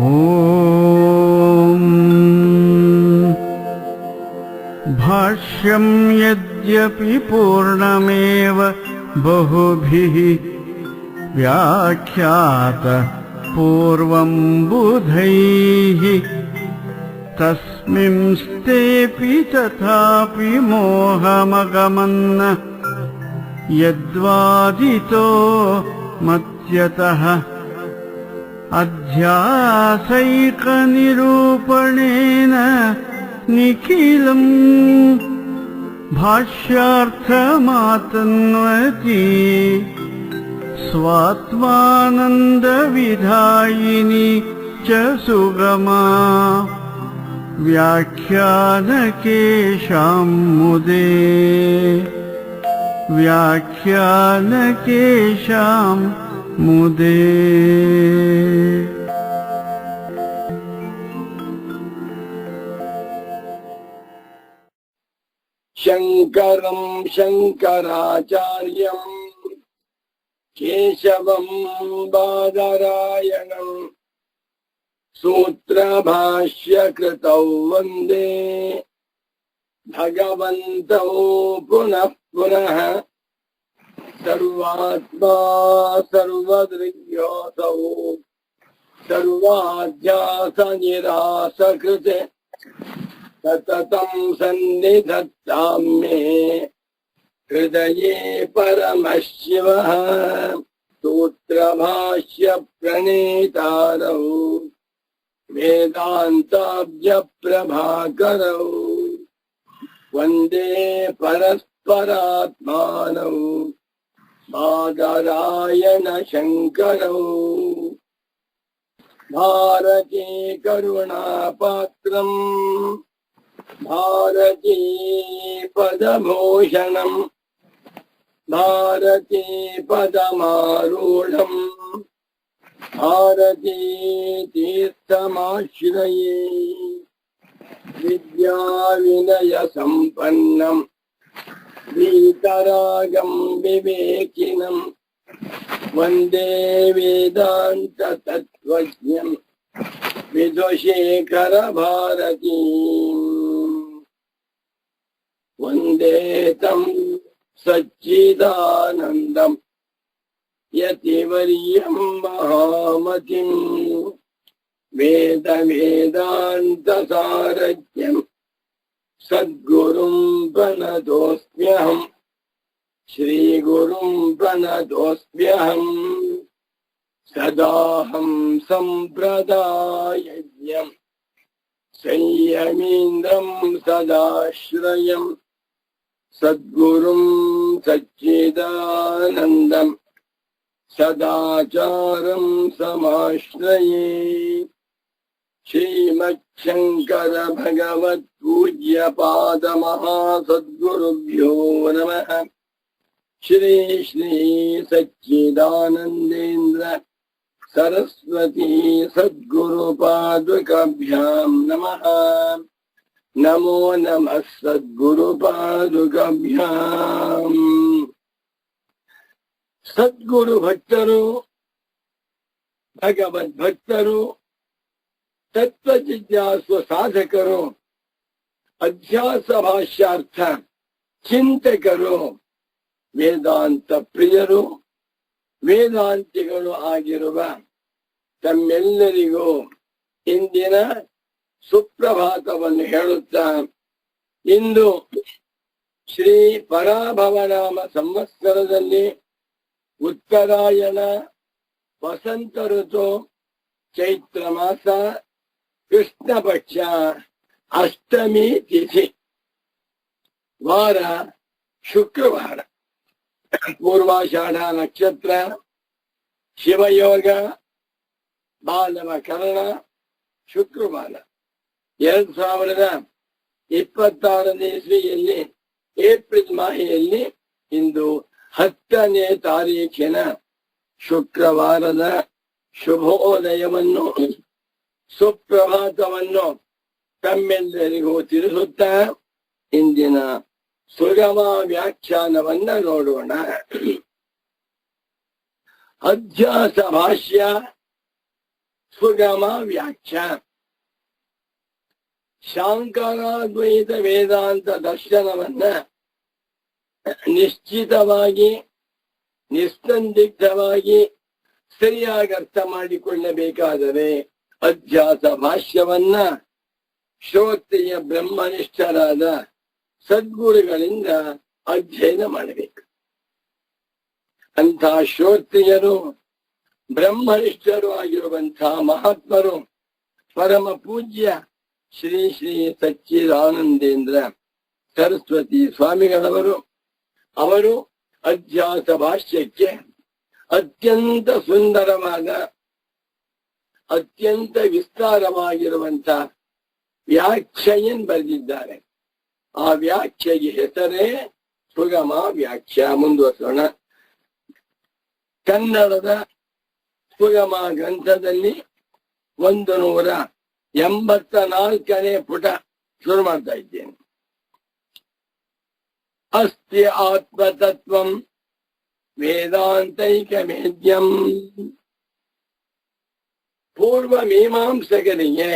ಓಂ ಭಾಷ್ಯಂ ಯದ್ಯಪಿ ಪೂರ್ಣಮೇವ ಬಹುಭಿಃ ವ್ಯಾಖ್ಯಾತ ಪೂರ್ವಂ ಬುಧೈಃ ತಸ್ಮಿಂಸ್ತೇಪಿ ತಥಾಪಿ ಮೋಹಮಗಮನ್ನ ಯದ್ವಾದಿತೋ ಮತ್ಯತಃ ಅಧ್ಯಾಸೈಕನಿರೂಪಣೇನ ನಿಖಿಲಂ ಭಾಷ್ಯಾರ್ಥಮಾತನ್ವತಿ ಸ್ವಾತ್ಮಾನಂದವಿಧಾಯಿನಿ ಚ ಸುಗಮಾ ವ್ಯಾಖ್ಯಾನಕೇಶಾಂ ಮುದೇ ವ್ಯಾಖ್ಯಾನಕೇಶಾಂ ಮುದೇ. ಶಂಕರಂ ಶಂಕರಾಚಾರ್ಯಂ ಕೇಶವಂ ಬಾದರಾಯಣಂ ಸೂತ್ರಭಾಷ್ಯಕೃತೌ ವಂದೇ ಭಗವಂತೌ ಪುನಃ ಪುನಃ ಸರ್ವಾತ್ಮಾ ಸರ್ವದೃಗ್ಯೋಸೌ ಸರ್ವಾಧ್ಯಾಸ ನಿರಾಸಕೃತೆ ಸತತಂ ಸನ್ನಿಧತ್ತಾಂ ಮೇ ಹೃದಯೇ ಪರಮಶಿವಃ. ಸೂತ್ರಭಾಷ್ಯ ಪ್ರಣೇತಾರೌ ವೇದಾಂತಾಬ್ಜ ಪ್ರಭಾಕರೌ ವಂದೇ ಪರಸ್ಪರಾತ್ಮಾನೌ ಬಾದರಾಯಣ ಶಂಕರೌ. ಭಾರತೀ ಕರುಣಾಪಾತ್ರಂ ಭಾರತೀ ಪದಭೂಷಣಂ ಭಾರತೀ ಪದಮಾರೂಢಂ ಭಾರತೀ ತೀರ್ಥಮಾಶ್ರಯೇ. ವಿದ್ಯಾ ವಿನಯ ಸಂಪನ್ನಂ वीतरागं विवेकिनं वन्दे वेदान्त तत्त्वज्ञं विदुषेखर भारतीं. वन्दे तं सच्चिदानन्दं यतिवर्यं महामतिं वेद वेदान्त सारथ्यं सद्गुरुं प्रणतोऽस्म्यहम् श्रीगुरुं प्रणतोऽस्म्यहम्. सदाहं सम्प्रदायज्ञं संयमीन्द्रं सदाश्रयं सद्गुरुं सच्चिदानन्दं सदाचारं समाश्रये. श्रीमच्छंकर भगवत् पूज्य पाद महासद्गुरुभ्यो नमः. श्री श्री सच्चिदानंदेन्द्र सरस्वती सद्गुरु पादुकाभ्यां नमः. नमो नमः सद्गुरु पादुकाभ्यां. सद्गुरु भक्तರು भगवದ್ ಭಕ್ತರು ತತ್ವ ಜಿಜ್ಞಾಸು ಸಾಧಕರು ಅಧ್ಯಾಸ ಭಾಷ್ಯಾರ್ಥ ಚಿಂತಕರು ವೇದಾಂತ ಪ್ರಿಯರು ವೇದಾಂತಿಗಳು ಆಗಿರುವ ತಮ್ಮೆಲ್ಲರಿಗೂ ಇಂದಿನ ಸುಪ್ರಭಾತವನ್ನು ಹೇಳುತ್ತಾ, ಇಂದು ಶ್ರೀ ಪರಾಭವನಾಮ ಸಂವತ್ಸರದಲ್ಲಿ ಉತ್ತರಾಯಣ ವಸಂತ ಋತು ಚೈತ್ರ ಮಾಸ ಕೃಷ್ಣ ಪಕ್ಷ ಅಷ್ಟಮಿ ತಿಥಿ ವಾರ ಶುಕ್ರವಾರ, ಪೂರ್ವಾಷಾಢ ನಕ್ಷತ್ರ, ಶಿವಯೋಗ, ಬಾಲವ ಕರ್ಣ, ಶುಕ್ರವಾರ 2026ನೇ ಇಸ್ವಿಯಲ್ಲಿ ಏಪ್ರಿಲ್ ಮಾಹೆಯಲ್ಲಿ ಇಂದು 10ನೇ ತಾರೀಖಿನ ಶುಕ್ರವಾರದ ಶುಭೋದಯವನ್ನು ಸುಪ್ರಭಾತವನ್ನು ತಮ್ಮೆಲ್ಲರಿಗೂ ತಿಳಿಸುತ್ತಾ ಇಂದಿನ ಸುಗಮ ವ್ಯಾಖ್ಯಾನವನ್ನ ನೋಡೋಣ. ಅಧ್ಯಾಸ ಭಾಷ್ಯ ಸುಗಮ ವ್ಯಾಖ್ಯಾ. ಶಾಂಕರಾದ್ವೈತ ವೇದಾಂತ ದರ್ಶನವನ್ನ ನಿಶ್ಚಿತವಾಗಿ ನಿಸ್ಸಂದಿಗ್ಧವಾಗಿ ಸರಿಯಾಗಿ ಅರ್ಥ ಮಾಡಿಕೊಳ್ಳಬೇಕಾದರೆ ಅಧ್ಯಾಸ ಭಾಷ್ಯವನ್ನ ಶ್ರೋತ್ರಿಯ ಬ್ರಹ್ಮನಿಷ್ಠರಾದ ಸದ್ಗುರುಗಳಿಂದ ಅಧ್ಯಯನ ಮಾಡಬೇಕು. ಅಂಥ ಶ್ರೋತ್ರಿಯರು ಬ್ರಹ್ಮನಿಷ್ಠರು ಆಗಿರುವಂತಹ ಮಹಾತ್ಮರು ಪರಮ ಪೂಜ್ಯ ಶ್ರೀ ಶ್ರೀ ಸಚ್ಚಿದಾನಂದೇಂದ್ರ ಸರಸ್ವತಿ ಸ್ವಾಮಿಗಳವರು. ಅವರು ಅಧ್ಯಾಸ ಭಾಷ್ಯಕ್ಕೆ ಅತ್ಯಂತ ಸುಂದರವಾದ ಅತ್ಯಂತ ವಿಸ್ತಾರವಾಗಿರುವಂತ ವ್ಯಾಖ್ಯೆಯನ್ನು ಬರೆದಿದ್ದಾರೆ. ಆ ವ್ಯಾಖ್ಯೆಗೆ ಹೆಸರೇ ಸುಗಮ ವ್ಯಾಖ್ಯಾ. ಮುಂದುವರಿಸೋಣ. ಕನ್ನಡದ ಸುಗಮ ಗ್ರಂಥದಲ್ಲಿ 184ನೇ ಪುಟ ಶುರು ಮಾಡ್ತಾ ಇದ್ದೇನೆ. ಅಸ್ತಿ ಆತ್ಮತತ್ವಂ ವೇದಾಂತೈಕಮೇದ್ಯಂ. ಪೂರ್ವ ಮೀಮಾಂಸಕರಿಗೆ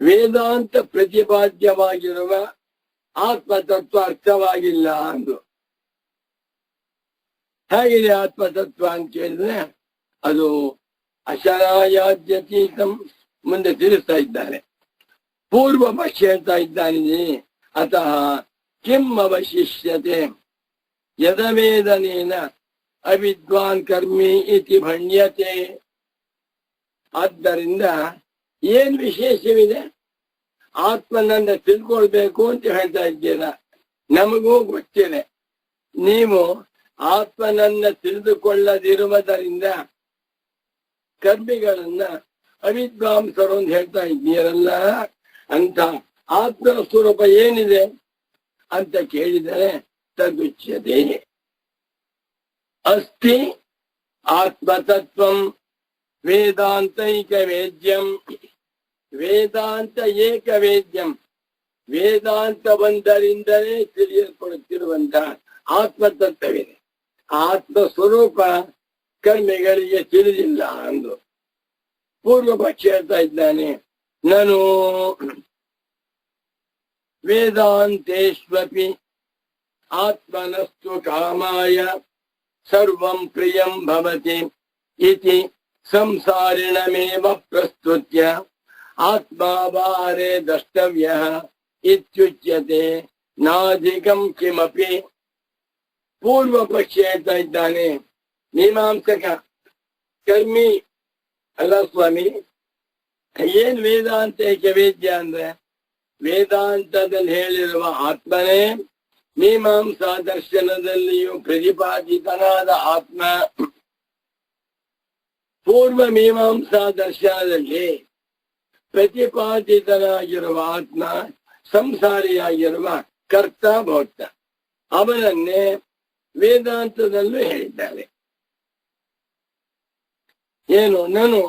ವೇದಾಂತ ಪ್ರತಿಪಾದ್ಯವಾಗಿರುವ ಆತ್ಮತತ್ವ ಅರ್ಥವಾಗಿಲ್ಲ ಅಂದ್ರು. ಹೇಗಿದೆ ಆತ್ಮತತ್ವ ಅಂತ ಕೇಳಿದ್ರೆ ಅದು ಅಶರಾಯಾದ್ಯತೀತಂ ಮುಂದೆ ತಿಳಿಸ್ತಾ ಇದ್ದಾರೆ. ಪೂರ್ವ ಪಕ್ಷ ಹೇಳ್ತಾ ಇದ್ದಾನೆ, ಅತಃ ಕಿಂ ಅವಶಿಷ್ಯತೆ ಯದವೇದನೇನ ಅವಿದ್ವಾನ್ ಕರ್ಮಿ ಇತಿ ಭಣ್ಯತೆ. ಆದ್ದರಿಂದ ಏನ್ ವಿಶೇಷವಿದೆ? ಆತ್ಮನನ್ನ ತಿಳ್ಕೊಳ್ಬೇಕು ಅಂತ ಹೇಳ್ತಾ ಇದ್ದೀರಾ. ನಮಗೂ ಗೊತ್ತಿದೆ, ನೀವು ಆತ್ಮನನ್ನ ತಿಳಿದುಕೊಳ್ಳದಿರುವುದರಿಂದ ಕರ್ಮಿಗಳನ್ನ ಅವಿದ್ವಾಂಸರು ಅಂತ ಹೇಳ್ತಾ ಇದ್ದೀರಲ್ಲ. ಅಂತ ಆತ್ಮನ ಸ್ವರೂಪ ಏನಿದೆ ಅಂತ ಕೇಳಿದರೆ ತದುಚ್ಯತೆ. ಅಸ್ತಿ ಆತ್ಮತತ್ವಂ ವೇದಾಂತೈಕವೇದ್ಯಂ. ವೇದಾಂತ ಏಕವೇದ್ಯಂ. ವೇದಾಂತ ಒಂದರಿಂದಲೇ ತಿಳಿಯಲ್ಪಡುತ್ತಿರುವಂತಹ ಆತ್ಮತತ್ವವಿದೆ. ಆತ್ಮ ಸ್ವರೂಪ ಕರ್ಮಿಗಳಿಗೆ ತಿಳಿದಿಲ್ಲ ಅಂದು ಪೂರ್ವ ಪಕ್ಷ ಹೇಳ್ತಾ ಇದ್ದಾನೆ. ನಾನು ವೇದಾಂತೇಶ್ವಪಿ ಆತ್ಮನಸ್ತು ಕಾಮಾಯ ಸರ್ವಂ ಪ್ರಿಯಂ ಭವತಿ ಇತಿ ಸಂಸಾರಿಣಮೇವ ಪ್ರಸ್ತುತ್ಯ ಆತ್ಮಾವಾರೆ ದ್ರಷ್ಟವ್ಯಃ ಇತ್ಯುಚ್ಯತೆ ನಾಧಿಕಂ ಕಿಮಪಿ. ಪೂರ್ವ ಪಕ್ಷ ಹೇಳ್ತಾ ಇದ್ದಾನೆ, ಮೀಮಾಂಸಕ ಕರ್ಮಿ ಅಲ್ಲ ಸ್ವಾಮಿ. ಏನ್ ವೇದಾಂತ ಏಕವೇದ್ಯ ಅಂದ್ರೆ ವೇದಾಂತದಲ್ಲಿ ಹೇಳಿರುವ ಆತ್ಮನೇ ಮೀಮಾಂಸಾ ದರ್ಶನದಲ್ಲಿಯೂ ಪ್ರತಿಪಾದಿತನಾದ ಆತ್ಮ. ಪೂರ್ವ ಮೀಮಾಂಸಾ ದರ್ಶನದಲ್ಲಿ ಪ್ರತಿಪಾದಿತನಾಗಿರುವ ಆತ್ಮ ಸಂಸಾರಿಯಾಗಿರುವ ಕರ್ತ ಭೋಕ್ತ. ಅವನನ್ನೇ ವೇದಾಂತದಲ್ಲೂ ಹೇಳಿದ್ದಾರೆ. ಏನು? ನಾನು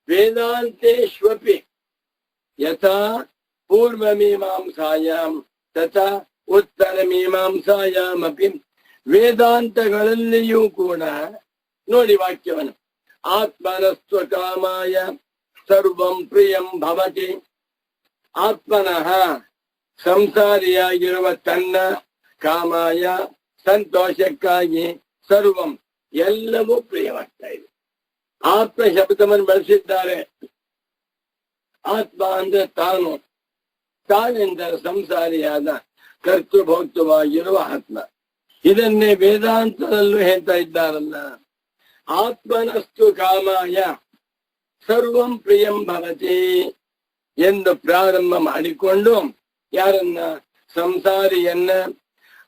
ವೇದಾಂತೇಶ್ವಪಿ ಯಥಾ ಪೂರ್ವ ಮೀಮಾಂಸಾಯಾಮ್ ತಥಾ ಉತ್ತರ ಮೀಮಾಂಸಾಯಾಮಪಿ. ವೇದಾಂತಗಳಲ್ಲಿಯೂ ಕೂಡ ನೋಡಿ ವಾಕ್ಯವನ್ನು, ಆತ್ಮನಸ್ವ ಕಾಮಾಯ ಸರ್ವಂ ಪ್ರಿಯಂ ಭವತಿ. ಆತ್ಮನಃ ಸಂಸಾರಿಯಾಗಿರುವ ತನ್ನ ಕಾಮಾಯ ಸಂತೋಷಕ್ಕಾಗಿ ಸರ್ವಂ ಎಲ್ಲವೂ ಪ್ರಿಯವಾಗ್ತಾ ಇದೆ. ಆತ್ಮ ಶಬ್ದವನ್ನು ಬಳಸಿದ್ದಾರೆ. ಆತ್ಮ ಅಂದ್ರೆ ತಾನು, ತಾನೆಂದರೆ ಸಂಸಾರಿಯಾದ ಕರ್ತೃಭೋಕ್ತವಾಗಿರುವ ಆತ್ಮ. ಇದನ್ನೇ ವೇದಾಂತದಲ್ಲೂ ಹೇಳ್ತಾ ಇದ್ದಾರಲ್ಲ, ಆತ್ಮನಸ್ತು ಕಾಮಾಯ ಸರ್ವಂ ಪ್ರಿಯಂ ಭವತಿ ಎಂದು ಪ್ರಾರಂಭ ಮಾಡಿಕೊಂಡು ಯಾರನ್ನ? ಸಂಸಾರಿಯನ್ನ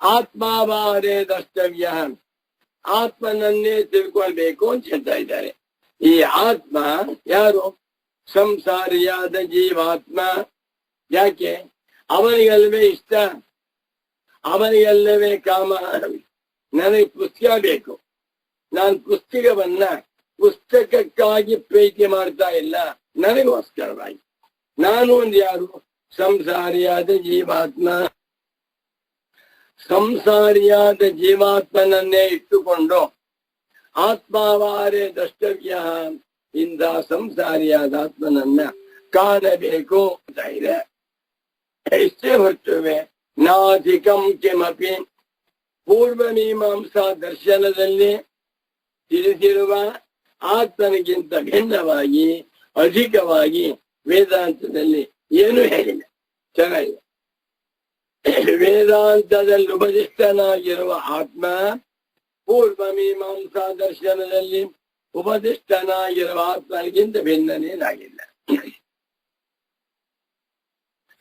ಆತ್ಮಾವಾರೇ ದ್ರಷ್ಟವ್ಯ, ಆತ್ಮನನ್ನೇ ತಿಳ್ಕೊಳ್ಬೇಕು ಅಂತ ಹೇಳ್ತಾ ಇದ್ದಾರೆ. ಈ ಆತ್ಮ ಯಾರು? ಸಂಸಾರಿಯಾದ ಜೀವಾತ್ಮ. ಯಾಕೆ? ಅವನಿಗಲ್ಲವೇ ಇಷ್ಟ, ಅವನಿಗಲ್ಲವೇ ಕಾಮ. ನನಗೆ ಪುಸ್ತಕ ಬೇಕು, ನಾನು ಪುಸ್ತಕಕ್ಕಾಗಿ ಪ್ರೀತಿ ಮಾಡ್ತಾ ಇಲ್ಲ, ನನಗೋಸ್ಕರವಾಗಿ. ನಾನು ಒಂದು ಯಾರು? ಸಂಸಾರಿಯಾದ ಜೀವಾತ್ಮ. ಸಂಸಾರಿಯಾದ ಜೀವಾತ್ಮನನ್ನೇ ಇಟ್ಟುಕೊಂಡು ಆತ್ಮಾವಾರೇ ದ್ರಷ್ಟವ್ಯ, ಇಂದ ಸಂಸಾರಿಯಾದ ಆತ್ಮನನ್ನ ಕಾಣಬೇಕು ಅಂತ ಇದೆ. ಇಷ್ಟೇ ಹೊರತುವೆ ನಾಧಿಕಂ ಕಿಮಪಿ ಪೂರ್ವ ಮೀಮಾಂಸಾ ದರ್ಶನದಲ್ಲಿ ತಿಳಿಸಿರುವ ಆತ್ಮನಿಗಿಂತ ಭಿನ್ನವಾಗಿ ಅಧಿಕವಾಗಿ ವೇದಾಂತದಲ್ಲಿ ಏನು ಹೇಳಿಲ್ಲ. ಚೆನ್ನಾಗಿದೆ. ವೇದಾಂತದಲ್ಲಿ ಉಪದಿಷ್ಟನಾಗಿರುವ ಆತ್ಮ ಪೂರ್ವ ಮೀಮಾಂಸಾ ದರ್ಶನದಲ್ಲಿ ಉಪದಿಷ್ಟನಾಗಿರುವ ಆತ್ಮನಿಗಿಂತ ಭಿನ್ನನೇನಾಗಿಲ್ಲ.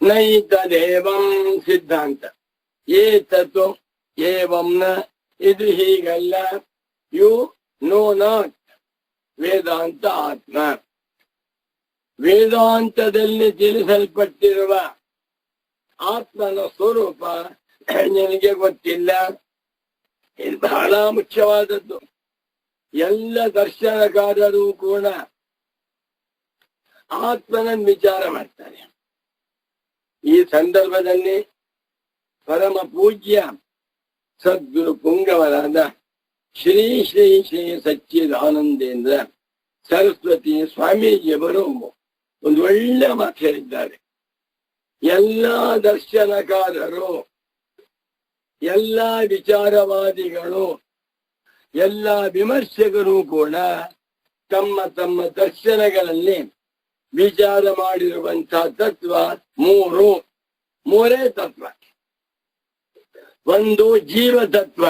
ನೈತದೇವಂ ಸಿದ್ಧಾಂತ ಏತತ್ತು ಏವಂನ, ಇದು ಹೀಗಲ್ಲ. ಯು ನೋ ನಾಟ್ ವೇದಾಂತ ಆತ್ಮ. ವೇದಾಂತದಲ್ಲಿ ತಿಳಿಸಲ್ಪಟ್ಟಿರುವ ಆತ್ಮನ ಸ್ವರೂಪ ನಿನಗೆ ಗೊತ್ತಿಲ್ಲ. ಇದು ಬಹಳ ಮುಖ್ಯವಾದದ್ದು. ಎಲ್ಲ ದರ್ಶನಕಾರರು ಕೂಡ ಆತ್ಮನನ್ನು ವಿಚಾರ ಮಾಡ್ತಾರೆ. ಈ ಸಂದರ್ಭದಲ್ಲಿ ಪರಮ ಪೂಜ್ಯ ಸದ್ಗುರು ಪುಂಗವರಾದ ಶ್ರೀ ಶ್ರೀ ಶ್ರೀ ಸಚ್ಚಿದಾನಂದೇಂದ್ರ ಸರಸ್ವತಿ ಸ್ವಾಮೀಜಿಯವರು ಒಂದು ಒಳ್ಳೆ ಮಾತು ಹೇಳಿದ್ದಾರೆ. ಎಲ್ಲ ದರ್ಶನಕಾರರು, ಎಲ್ಲ ವಿಚಾರವಾದಿಗಳು, ಎಲ್ಲ ವಿಮರ್ಶಕರು ಕೂಡ ತಮ್ಮ ತಮ್ಮ ದರ್ಶನಗಳಲ್ಲಿ ವಿಚಾರ ಮಾಡಿರುವಂತಹ ತತ್ವ ಮೂರೇ ತತ್ವ. ಒಂದು ಜೀವ ತತ್ವ,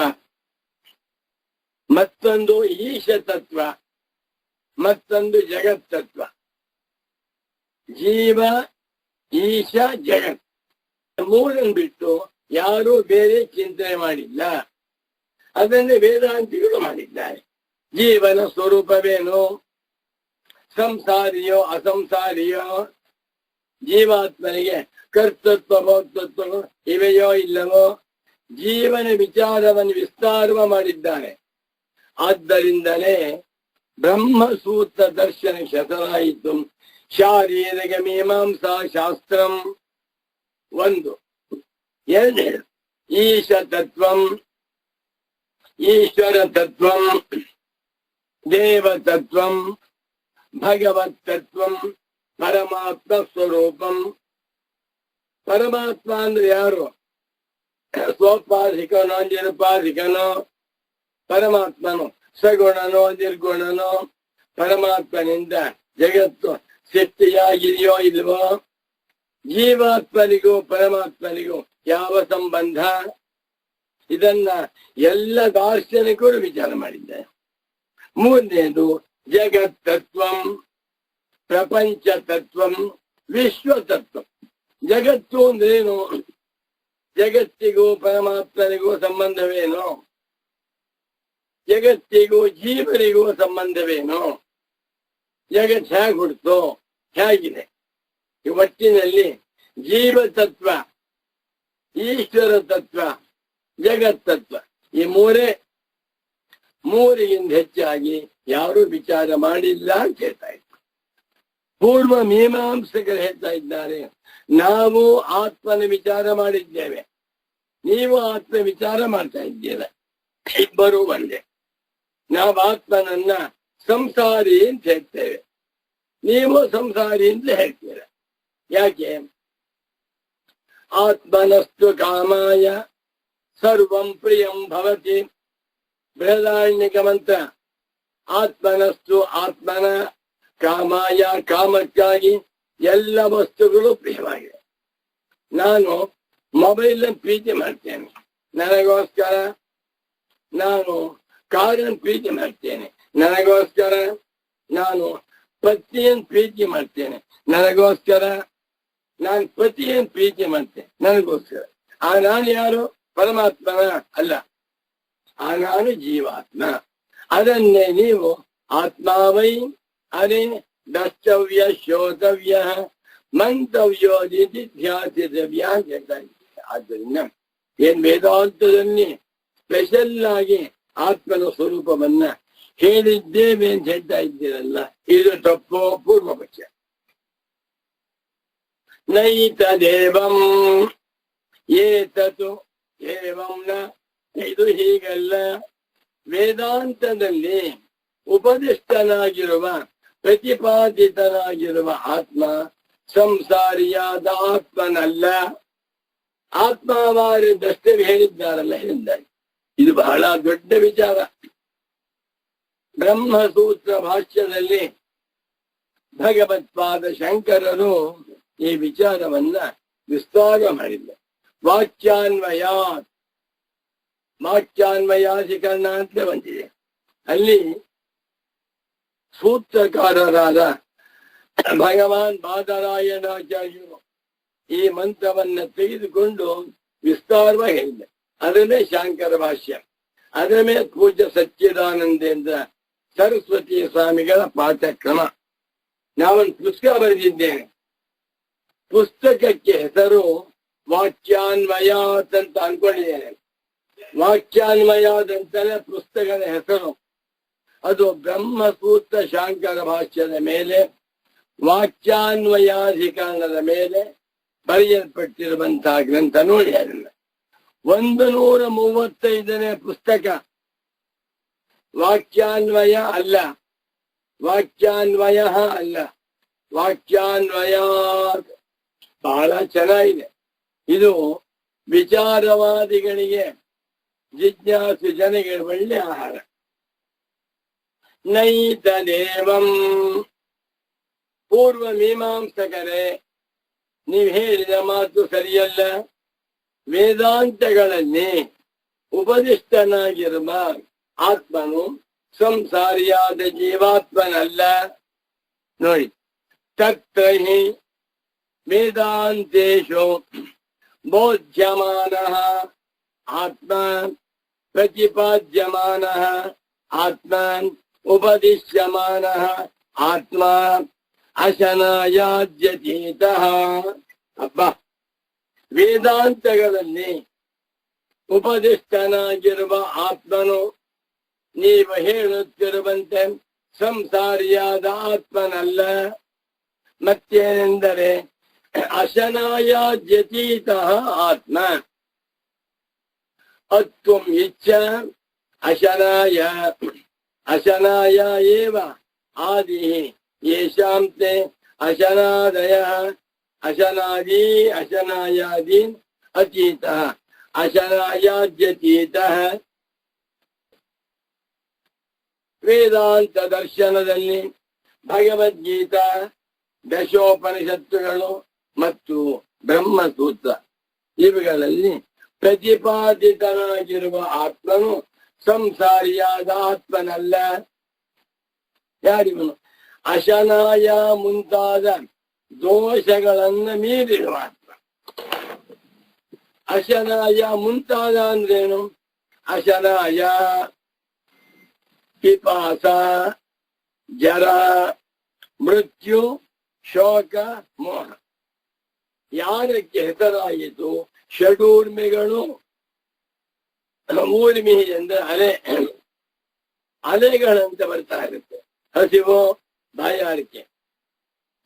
ಮತ್ತೊಂದು ಈಶ ತತ್ವ, ಮತ್ತೊಂದು ಜಗತ್ ತತ್ವ. ಜೀವ, ಈಶ, ಜಗತ್ ಮೂರನ್ನು ಬಿಟ್ಟು ಯಾರೂ ಬೇರೆ ಚಿಂತನೆ ಮಾಡಿಲ್ಲ. ಅದನ್ನೇ ವೇದಾಂತಿಗಳು ಮಾಡಿದ್ದಾರೆ. ಜೀವನ ಸ್ವರೂಪವೇನು, ಸಂಸಾರಿಯೋ ಅಸಂಸಾರಿಯೋ, ಜೀವಾತ್ಮನಿಗೆ ಕರ್ತೃತ್ವ ಭೋಕ್ತೃತ್ವ ಇವೆಯೋ ಇಲ್ಲವೋ, ಜೀವನ ವಿಚಾರವನ್ನು ವಿಸ್ತಾರ ಮಾಡಿದ್ದಾರೆ. ಆದ್ದರಿಂದಲೇ ಬ್ರಹ್ಮಸೂತ್ರ ದರ್ಶನ ಶತರಾಯಿತು. ಶಾರೀರಿಕ ಮೀಮಾಂಸಾ ಶಾಸ್ತ್ರಂ ಒಂದು. ಎರಡನೇ ಈಶ ತತ್ವಂ, ಈಶ್ವರ ತತ್ವಂ, ದೇವತತ್ವಂ, ಭಗವತ್ ತತ್ವಂ, ಪರಮಾತ್ಮ ಸ್ವರೂಪಂ. ಪರಮಾತ್ಮ ಅಂದ್ರೆ ಯಾರು? ಸ್ವೋಪಾಧಿಕನೋ ನಿರುಪಾಧಿಕನೋ, ಪರಮಾತ್ಮನು ಸಗುಣನೋ ನಿರ್ಗುಣನೋ, ಪರಮಾತ್ಮನಿಂದ ಜಗತ್ತು ಸೃಷ್ಟಿಯಾಗಿದೆಯೋ ಇಲ್ವೋ, ಜೀವಾತ್ಮನಿಗೂ ಪರಮಾತ್ಮನಿಗೂ ಯಾವ ಸಂಬಂಧ, ಇದನ್ನ ಎಲ್ಲ ದಾರ್ಶನಿಕರು ವಿಚಾರ ಮಾಡಿದ್ದಾರೆ. ಮೂರನೇದು ಜಗತ್ ತತ್ವಂ, ಪ್ರಪಂಚ ತತ್ವಂ, ವಿಶ್ವ ತತ್ವ. ಜಗತ್ತು ಅಂದ್ರೇನು? ಜಗತ್ತಿಗೂ ಪರಮಾತ್ಮನಿಗೂ ಸಂಬಂಧವೇನು? ಜಗತ್ತಿಗೂ ಜೀವನಿಗೂ ಸಂಬಂಧವೇನು? ಜಗತ್ ಹೇಗೆ ಹುಡ್ತೋ, ಹೇಗಿದೆ? ಈ ಒಟ್ಟಿನಲ್ಲಿ ಜೀವ ತತ್ವ, ಈಶ್ವರ ತತ್ವ, ಜಗತ್ ತತ್ವ, ಈ ಮೂರಿಗಿಂತ ಹೆಚ್ಚಾಗಿ ಯಾರು ವಿಚಾರ ಮಾಡಿಲ್ಲ ಅಂತ ಹೇಳ್ತಾ ಇದ್ರು. ಪೂರ್ವ ಮೀಮಾಂಸಕರು ಹೇಳ್ತಾ ಇದ್ದಾರೆ, ನಾವು ಆತ್ಮನ ವಿಚಾರ ಮಾಡಿದ್ದೇವೆ, ನೀವು ಆತ್ಮ ವಿಚಾರ ಮಾಡ್ತಾ ಇದ್ದೀರ, ಇಬ್ಬರು ಒಂದೇ. ನಾವು ಆತ್ಮನನ್ನ ಸಂಸಾರಿ ಅಂತ ಹೇಳ್ತೇವೆ, ನೀವು ಸಂಸಾರಿ ಅಂತ ಹೇಳ್ತೀರ. ಯಾಕೆ? ಆತ್ಮನಸ್ತು ಕಾಮಾಯ ಸರ್ವಂ ಪ್ರಿಯಂ ಭವತಿ. ಬೃಹದಾರಣ್ಯಕ ಮಂತ್ರ. ಆತ್ಮನಸ್ತು, ಆತ್ಮನ, ಕಾಮಾಯ, ಕಾಮಕ್ಕಾಗಿ ಎಲ್ಲ ವಸ್ತುಗಳು ಪ್ರಿಯವಾಗಿವೆ. ನಾನು ಮೊಬೈಲ್ ಪ್ರೀತಿ ಮಾಡ್ತೇನೆ ನನಗೋಸ್ಕರ, ನಾನು ಕಾರನ್ನು ಪ್ರೀತಿ ಮಾಡ್ತೇನೆ ನನಗೋಸ್ಕರ, ನಾನು ಪತ್ನಿಯನ್ನು ಪ್ರೀತಿ ಮಾಡ್ತೇನೆ ನನಗೋಸ್ಕರ, ನಾನು ಪತಿಯನ್ನು ಪ್ರೀತಿ ಮಾಡ್ತೇನೆ ನನಗೋಸ್ಕರ. ಆ ನಾನು ಯಾರು? ಪರಮಾತ್ಮನ ಅಲ್ಲ, ಆ ನಾನು ಜೀವಾತ್ಮ. ಅದನ್ನೇ ನೀವು ಆತ್ಮಾವೈ ಅದೇ ದ್ರಷ್ಟವ್ಯ, ಶ್ರೋತವ್ಯ, ಮಂತವ್ಯೋ ಧ್ಯಾಸಿತವ್ಯ ಅಂತ ಹೇಳ್ತಾ ಇದ್ದಾರೆ. ಆದ್ದರಿಂದ ಏನ್ ವೇದಾಂತದಲ್ಲಿ ಸ್ಪೆಷಲ್ ಆಗಿ ಆತ್ಮನ ಸ್ವರೂಪವನ್ನ ಹೇಳಿದ್ದೇವೆ ಅಂತ ಹೇಳ್ತಾ ಇದ್ದೀರಲ್ಲ, ಇದು ತಪ್ಪೋ ಪೂರ್ವ ಪಕ್ಷ. ನೈತದೇವಂ ಏತತು ಏವಂ ನ, ಇದು ಹೀಗಲ್ಲ. ವೇದಾಂತದಲ್ಲಿ ಉಪದಿಷ್ಟನಾಗಿರುವ ಪ್ರತಿಪಾದಿತನಾಗಿರುವ ಆತ್ಮ ಸಂಸಾರಿಯಾದ ಆತ್ಮನಲ್ಲ. ಆತ್ಮವಾರಿದ್ದಷ್ಟೇ ಹೇಳಿದ್ದಾರಲ್ಲ ಎಂದಾಗಿ. ಇದು ಬಹಳ ದೊಡ್ಡ ವಿಚಾರ. ಬ್ರಹ್ಮಸೂತ್ರ ಭಾಷ್ಯದಲ್ಲಿ ಭಗವತ್ಪಾದ ಶಂಕರರು ಈ ವಿಚಾರವನ್ನ ವಿಸ್ತಾರ ಮಾಡಿದ್ದಾರೆ. ವಾಕ್ಯಾನ್ವಯಾಧಿಕರಣ ಅಂತ ಬಂದಿದೆ. ಅಲ್ಲಿ ಸೂತ್ರಕಾರರಾದ ಭಗವಾನ್ ಬಾದರಾಯಣಾಚಾರ್ಯರು ಈ ಮಂತ್ರವನ್ನ ತೆಗೆದುಕೊಂಡು ವಿಸ್ತಾರವಾಗಿ ಹೇಳಿದೆ. ಅದನ್ನೇ ಶಾಂಕರ ಭಾಷ್ಯ. ಅದರ ಮೇಲೆ ಪೂಜ್ಯ ಸಚ್ಚಿದಾನಂದೇಂದ್ರ ಸರಸ್ವತಿ ಸ್ವಾಮಿಗಳ ಪಾಠಕ್ರಮ. ನಾವೊಂದು ಪುಸ್ತಕ ಬರೆದಿದ್ದೇನೆ. ಪುಸ್ತಕಕ್ಕೆ ಹೆಸರು ವಾಕ್ಯಾನ್ವಯಾತ್ ಅಂತ ಅನ್ಕೊಂಡಿದ್ದೇನೆ. ವಾಕ್ಯಾನ್ವಯಾತ್ ಅಂತಲೇ ಪುಸ್ತಕದ ಹೆಸರು. ಅದು ಬ್ರಹ್ಮಸೂತ್ರ ಶಾಂಕರ ಭಾಷ್ಯದ ಮೇಲೆ ವಾಕ್ಯಾನ್ವಯಾಧಿಕರಣದ ಮೇಲೆ ಬರೆಯಲ್ಪಟ್ಟಿರುವಂತಹ ಗ್ರಂಥ. ನೋಡಿ, ಅದನ್ನ 135ನೇ ಪುಸ್ತಕ. ವಾಕ್ಯಾನ್ವಯ ಅಲ್ಲ, ವಾಕ್ಯಾನ್ವಯ ಅಲ್ಲ, ವಾಕ್ಯಾನ್ವಯಾತ್. ಬಹಳ ಚೆನ್ನಾಗಿದೆ. ಇದು ವಿಚಾರವಾದಿಗಳಿಗೆ, ಜಿಜ್ಞಾಸು ಜನಗಳಿಗೆ ಒಳ್ಳೆ ಆಹಾರ. ನೈತದೇವಂ, ಪೂರ್ವ ಮೀಮಾಂಸಕರೇ, ನೀವು ಹೇಳಿದ ಮಾತು ಸರಿಯಲ್ಲ. ವೇದಾಂತಗಳಲ್ಲಿ ಉಪದಿಷ್ಟನಾಗಿರುವ ಆತ್ಮನು ಸಂಸಾರಿಯಾದ ಜೀವಾತ್ಮನಲ್ಲ. ನೋಡಿ, ತತ್ರ ಹಿ ವೇದಾಂತೇಶು ಬೋಧ್ಯಮಾನಃ ಆತ್ಮ ಪ್ರತಿಪಾದ್ಯಮಾನಃ ಆತ್ಮ ಉಪದಿಶ್ಯಮಾನಃ ಆತ್ಮ ಅಶನಾಯಾದ್ಯತೀತಃ. ಅಬ್ಬ, ವೇದಾಂತಗಳಲ್ಲಿ ಉಪದಿಷ್ಟನಾಗಿರುವ ಆತ್ಮನು ನೀವು ಹೇಳುತ್ತಿರುವಂತೆ ಸಂಸಾರಿಯಾದ ಆತ್ಮನಲ್ಲ. ಮತ್ತೇನೆಂದರೆ ಅಶನಾಯಾದ್ಯತೀತಃ ಆತ್ಮ. ಅತ್ವಂ ಇಚ್ಛ ಅಶನಾಯ, ಅಶನಾಯ ಏವ ಆದಿ ಯೇಷಾಂ ತೇ ಅಶನಾದಯಃ ಅಶನಾದಿ ಅಶನಾಯಾದೀನ್ ಅತೀತಃ ಅಶನಾಯಾದ್ಯತೀತಃ. ವೇದಾಂತ ದರ್ಶನದಲ್ಲಿ ಭಗವದ್ಗೀತಾ, ದಶೋಪನಿಷತ್ತುಗಳು ಮತ್ತು ಬ್ರಹ್ಮಸೂತ್ರ ಇವುಗಳಲ್ಲಿ ಪ್ರತಿಪಾದಿತನಾಗಿರುವ ಆತ್ಮನು ಸಂಸಾರಿಯಾದ ಆತ್ಮನಲ್ಲ. ಯಾರಿವನು? ಅಶನಾಯ ಮುಂತಾದ ದೋಷಗಳನ್ನು ಮೀರಿರುವ ಆತ್ಮ. ಅಶನಾಯ ಮುಂತಾದ ಅಂದ್ರೇನು? ಅಶನಾಯ ಪಿಪಾಸ, ಜರ, ಮೃತ್ಯು, ಶೋಕ, ಮೋಹ. ಯಾರಕ್ಕೆ ಹೆಸರಾಯಿತು? ಷಡೂರ್ಮಿಗಳು. ಊರ್ಮಿ ಅಂದ್ರೆ ಅಲೆ, ಅಲೆಗಳಂತ ಬರ್ತಾ ಇರುತ್ತೆ. ಹಸಿವು, ಬಾಯಾರಿಕೆ.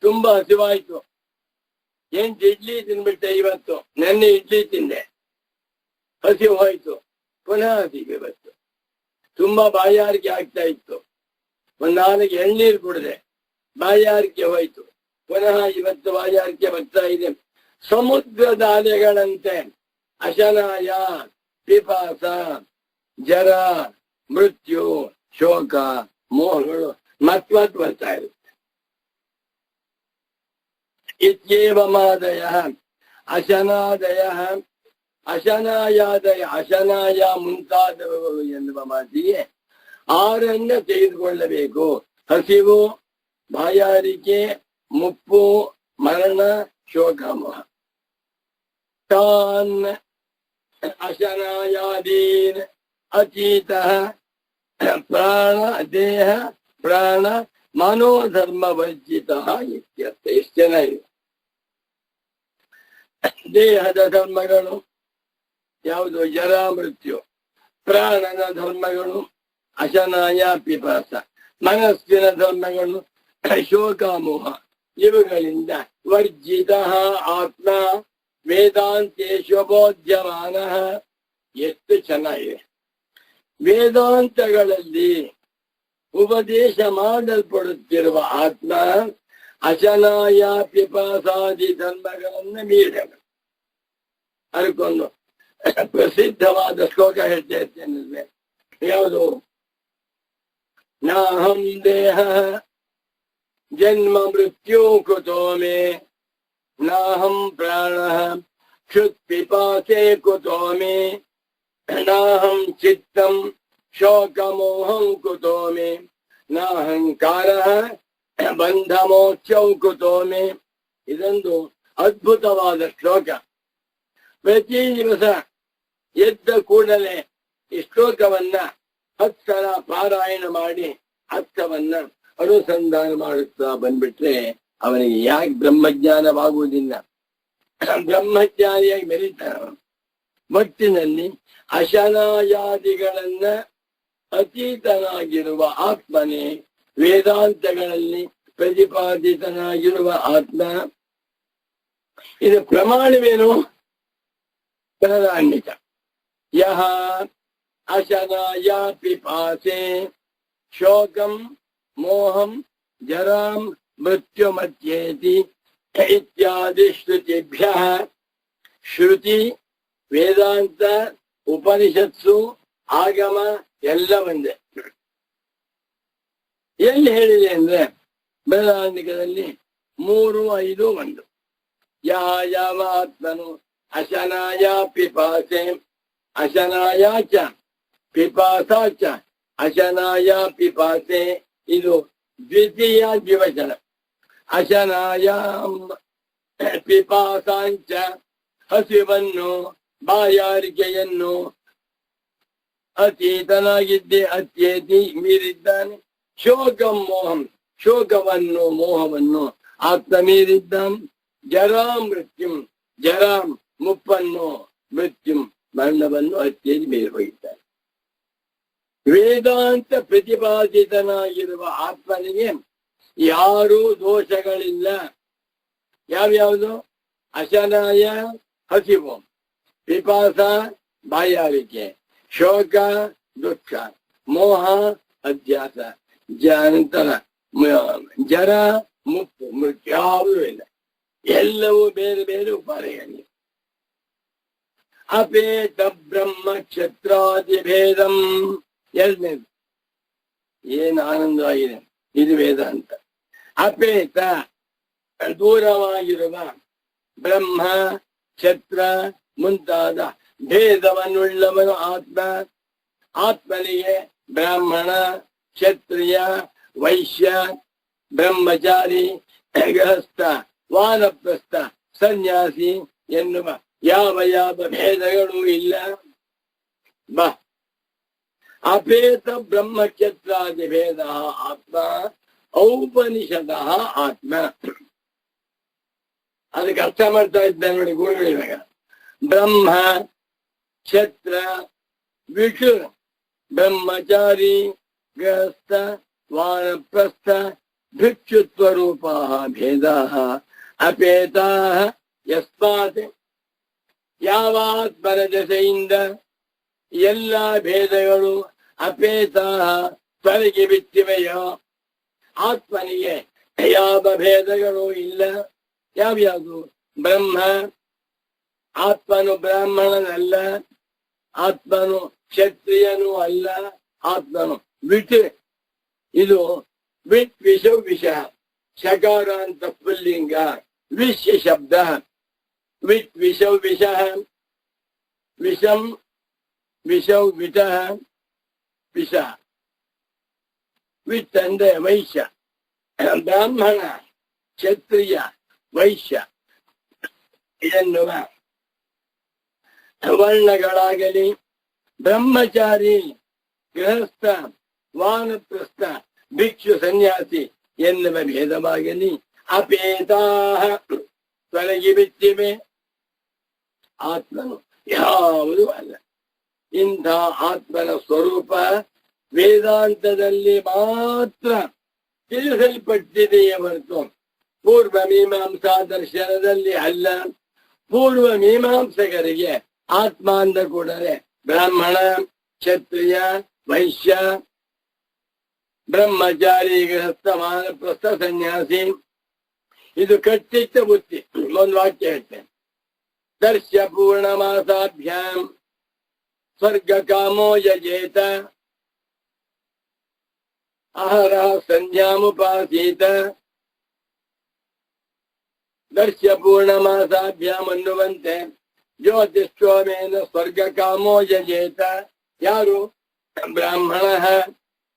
ತುಂಬಾ ಹಸಿವಾಯ್ತು, 8 ಇಡ್ಲಿ ತಿನ್ಬಿಟ್ಟೆ ಇವತ್ತು. ನೆನ್ನೆ ಇಡ್ಲಿ ತಿಂದೆ, ಹಸಿವು ಹೋಯ್ತು. ಪುನಃ ಹಸಿವೆ ಬಂತು. ತುಂಬಾ ಬಾಯಾರಿಕೆ ಆಗ್ತಾ ಇತ್ತು, 4 ಎಳ್ನೀರು ಕುಡಿದೆ, ಬಾಯಾರಿಕೆ ಹೋಯ್ತು. ಪುನಃ ಇವತ್ತು ಬಾಯಾರಿಕೆ ಬರ್ತಾ ಇದೆ. ಸಮುದ್ರದ ಅಲೆಗಳಂತೆ ಅಶನಾಯ, ಪಿಪಾಸ, ಜರ, ಮೃತ್ಯು, ಶೋಕ, ಮೋಹಗಳು ಮತ್ಮತ್ ಬರ್ತಾ ಇರುತ್ತೆ. ಇತ್ಯೇವಮಾದಯ ಅಶನಾದಯ ಅಶನಾಯಾದಯ, ಅಶನಾಯ ಮುಂತಾದವುಗಳು ಎನ್ನುವ ಮಾತಿಗೆ 6 ತೆಗೆದುಕೊಳ್ಳಬೇಕು. ಹಸಿವು, ಬಾಯಾರಿಕೆ, ಮುಪ್ಪು, ಮರಣ, ಶೋಕ, ಮೋಹ. ತಾನ್ ಅಶನಾಯಾದೀನ್ ಅತೀತಃ ಪ್ರಾಣ ದೇಹ ಪ್ರಾಣ ಮನೋಧರ್ಮ ವರ್ಜಿತಃ ಇತ್ಯರ್ಥ. ಎಷ್ಟು ಚೆನ್ನಾಗಿದೆ. ದೇಹದ ಧರ್ಮಗಳು ಯಾವುದು? ಜರ, ಮೃತ್ಯು. ಪ್ರಾಣನ ಧರ್ಮಗಳು ಅಶನಾಯ, ಪಿಪಾಸ. ಮನಸ್ಸಿನ ಧರ್ಮಗಳು ಶೋಕ, ಮೋಹ. ಇವುಗಳಿಂದ ವರ್ಜಿತ ಆತ್ಮ ವೇದಾಂತೇಶು ಬೋಧ್ಯಮಾನ. ಎಷ್ಟು ಚೆನ್ನಾಗಿದೆ. ವೇದಾಂತಗಳಲ್ಲಿ ಉಪದೇಶ ಮಾಡಲ್ಪಡುತ್ತಿರುವ ಆತ್ಮ ಅಶನಾಯ ಪಿಪಾಸಾದಿ ಧರ್ಮಗಳನ್ನ ಮೀರಬೇಕು. ಅದಕ್ಕೊಂದು ಪ್ರಸಿದ್ಧವಾದ ಶ್ಲೋಕ ಹೇಳ್ತಾ ಇರ್ತೇನೆ. ಯಾವುದು? ನಾಹಂ ದೇಹ ಜನ್ಮ ಮೃತ್ಯು ಕುತೋ ಮೇ ನಾಹಂ ಪ್ರಾಣ ಕ್ಷುತ್ ಪಿಪಾಸೆ ಕುತೋ ಮೇ ನಾಹಂ ಚಿತ್ತಂ ಶೋಕಮೋಹಂ ಕುತೋ ಮೇ ನಾಹಂಕಾರ ಬಂಧ ಮೋಕ್ಷೌ ಕುತೋ ಮೇ. ಇದೊಂದು ಅದ್ಭುತವಾದ ಶ್ಲೋಕ. ಪ್ರತಿ ದಿವಸ ಎದ್ದ ಕೂಡಲೇ ಈ ಶ್ಲೋಕವನ್ನ 10 ಸಲ ಪಾರಾಯಣ ಮಾಡಿ ಅರ್ಥವನ್ನ ಅನುಸಂಧಾನ ಮಾಡುತ್ತಾ ಬಂದ್ಬಿಟ್ರೆ ಅವನಿಗೆ ಯಾಕೆ ಬ್ರಹ್ಮಜ್ಞಾನವಾಗುವುದಿಲ್ಲ? ಬ್ರಹ್ಮಜ್ಞಾನಿಯಾಗಿ ಮೆರೀತಾನ. ಒಟ್ಟಿನಲ್ಲಿ ಅಶನಾಯಾದಿಗಳನ್ನ ಅತೀತನಾಗಿರುವ ಆತ್ಮನೇ ವೇದಾಂತಗಳಲ್ಲಿ ಪ್ರತಿಪಾದಿತನಾಗಿರುವ ಆತ್ಮ. ಇದು ಪ್ರಮಾಣವೇನು? ಬೃಹದಾರಣ್ಯಕ. ಯಹ ಅಶನಾಯ ಪಿಪಾಸೆ ಶೋಕಂ ಮೋಹಂ ಜರಾಂ ಮೃತ್ಯುಮತ್ಯೇತಿ ಇತ್ಯಾದಿ ಶ್ರುತಿಭ್ಯಃ. ಶ್ರುತಿ, ವೇದಾಂತ, ಉಪನಿಷತ್ಸು, ಆಗಮ ಎಲ್ಲ ಒಂದೇ. ಎಲ್ಲಿ ಹೇಳಿದೆ ಅಂದ್ರೆ ಬೃಹದಾರಣ್ಯಕದಲ್ಲಿ 3, 5, 1. ಯಾವಾತ್ಮನು ಅಶನಾಯ ಪಿಪಾಸೆ ಅಶನಾಯ ಚ ಪಿಪಾಸ ಚ ಅಶನಾಯ ಪಿಪಾಸೆ. ಇದು ದ್ವಿತೀಯ ದ್ವಿವಚನ. ಅಶನಾಯ ಪಿಪಾಸಾಂಚ ಹಸಿವನ್ನು ಬಾಯಾರಿಕೆಯನ್ನು ಅತೀತನಾಗಿದ್ದೆ ಅತ್ಯೇತಿ ಮೀರಿದ್ದಾನೆ. ಶೋಕಂ ಮೋಹಂ ಶೋಕವನ್ನು ಮೋಹವನ್ನು ಆತ್ಮ ಮೀರಿದ್ದಾನೆ. ಜರಾ ಮೃತ್ಯುಂ ಜರಾಂ ಮುಪ್ಪನ್ನು ಮೃತ್ಯುಂ ಮರಣವನ್ನು ಅತ್ಯೇತಿ ಮೀರಿ ಹೋಗಿದ್ದಾನೆ. ವೇದಾಂತ ಪ್ರತಿಪಾದಿತನಾಗಿರುವ ಆತ್ಮನಿಗೆ ಯಾರೂ ದೋಷಗಳಿಲ್ಲ. ಯಾವ್ಯಾವುದು? ಅಶನಾಯ ಹಸಿವು, ಪಿಪಾಸ ಬಾಯಾರಿಕೆ, ಶೋಕ ದುಃಖ, ಮೋಹ ಅಧ್ಯಾಸ, ನಂತರ ಜರ ಮುಪ್ಪು ಮೃತ್ಯು ಯಾವುದೂ ಇಲ್ಲ. ಎಲ್ಲವೂ ಬೇರೆ ಬೇರೆ ಉಪಾಯಗಳಿವೆ. ಅಪೇತ ಬ್ರಹ್ಮ ಕ್ಷತ್ರಾದಿ ಭೇದಂ. ಎರಡನೇದು ಏನು ಆನಂದವಾಗಿದೆ, ಇದು ವೇದಾಂತ. ಅಪೇತ ದೂರವಾಗಿರುವ ಬ್ರಹ್ಮ ಕ್ಷತ್ರ ಮುಂತಾದ ಭೇದವನ್ನುಳ್ಳವನು ಆತ್ಮ. ಆತ್ಮನಿಗೆ ಬ್ರಾಹ್ಮಣ, ಕ್ಷತ್ರಿಯ, ವೈಶ್ಯ, ಬ್ರಹ್ಮಚಾರಿ, ಗೃಹಸ್ಥ, ವಾನಪ್ರಸ್ಥ, ಸನ್ಯಾಸಿ ಎನ್ನುವ ಯಾವ ಯಾವ ಭೇದಗಳೂ ಇಲ್ಲ. ಅಪೇತ ಬ್ರಹ್ಮಕ್ಷತ್ರಾದಿ ಭೇದ ಆತ್ಮ ಔಪನಿಷದ ಆತ್ಮ. ಅದಕ್ಕೆ ಅರ್ಥ ಮಾಡ್ತಾ ಇದ್ದ ನೋಡಿ ಗುರುಗಳು ಇವಾಗ. ಬ್ರಹ್ಮ ಕ್ಷತ್ರ ವಿಷು ಬ್ರಹ್ಮಚಾರಿ ಗೃಹಸ್ಥ ವಾನಪ್ರಸ್ಥ ಭಿಕ್ಷುತ್ವ ರೂಪಾ ಭೇದಾ ಅಪೇತಾ ಯಸ್ಮಾತ್. ಯಾವಾತ್ಮನ ದೆಸೆಯಿಂದ ಎಲ್ಲ ಭೇದಗಳು ಅಪೇತಾ ತೊಲಗಿ ಬಿಟ್ಟಿವೆಯೋ ಆತ್ಮನಿಗೆ ಯಾವ ಭೇದಗಳು ಇಲ್ಲ. ಯಾವ್ಯಾವುದು? ಬ್ರಹ್ಮ, ಆತ್ಮನು ಬ್ರಾಹ್ಮಣನಲ್ಲ, ಆತ್ಮನು ಕ್ಷತ್ರಿಯನೂ ಅಲ್ಲ, ಆತ್ಮನು ವಿಟ್. ಇದು ವಿಟ್ ವಿಷ ವಿಷ ಶಕಾರ ಅಂತ ಪುಲ್ಲಿಂಗ, ವಿಶ್ಯ ಶಬ್ದ. ವಿಟ್ ವಿಷ ವಿಷ ವಿಷಂ ವಿಷೌ ವಿಷ ವಿಷ. ವಿಟ್ ಅಂದ್ರೆ ವೈಶ್ಯ, ಬ್ರಾಹ್ಮಣ, ಕ್ಷತ್ರಿಯ, ವೈಶ್ಯ ಎನ್ನುವ ವರ್ಣಗಳಾಗಲಿ, ಬ್ರಹ್ಮಚಾರಿ, ಗೃಹಸ್ಥ, ವಾನಪ್ರಸ್ಥ, ಭಿಕ್ಷು, ಸನ್ಯಾಸಿ ಎನ್ನುವ ಭೇದವಾಗಲಿ ಅಪೇತಾ ತೊಲಗಿ ಬಿಟ್ಟಿವೆ. ಆತ್ಮನು ಯಾವುದೂ ಅಲ್ಲ. ಇಂಥ ಆತ್ಮನ ಸ್ವರೂಪ ವೇದಾಂತದಲ್ಲಿ ಮಾತ್ರ ತಿಳಿಸಲ್ಪಟ್ಟಿದೆಯೇ ಹೊರತು ಪೂರ್ವ ಮೀಮಾಂಸಾ ದರ್ಶನದಲ್ಲಿ ಅಲ್ಲ. ಪೂರ್ವ ಮೀಮಾಂಸಕರಿಗೆ ಆತ್ಮ ಅಂದ ಕೂಡಲೇ ಬ್ರಾಹ್ಮಣ, ಕ್ಷತ್ರಿಯ ವೈಶ್ಯ ಬ್ರಹ್ಮಚಾರಿ ಗೃಹಸ್ಥ ವಾನಪ್ರಸ್ಥ ಸನ್ಯಾಸಿ. ಇದು ಕಟ್ಟಿಟ್ಟ ಬುತ್ತಿ. ಒಂದು ವಾಕ್ಯ ಹೇಳ್ತೇನೆ. ದರ್ಶ್ಯ ಪೂರ್ಣಮಾಸಾಭ್ಯಾಂ ಸ್ವರ್ಗ ಕಾಮೋ ಯಜೇತ ಆಹಾರ ಸಂಧ್ಯಾಮುಪಾಸೀತ. ದರ್ಶ್ಯ ಪೂರ್ಣಮಾಸಾಭ್ಯಾಂ ಅನ್ನುವಂತೆ ಜ್ಯೋತಿಷ್ಠೋಮೇನ ಸ್ವರ್ಗ ಕಾಮೋ ಯಜೇತ. ಯಾರು? ಬ್ರಾಹ್ಮಣ.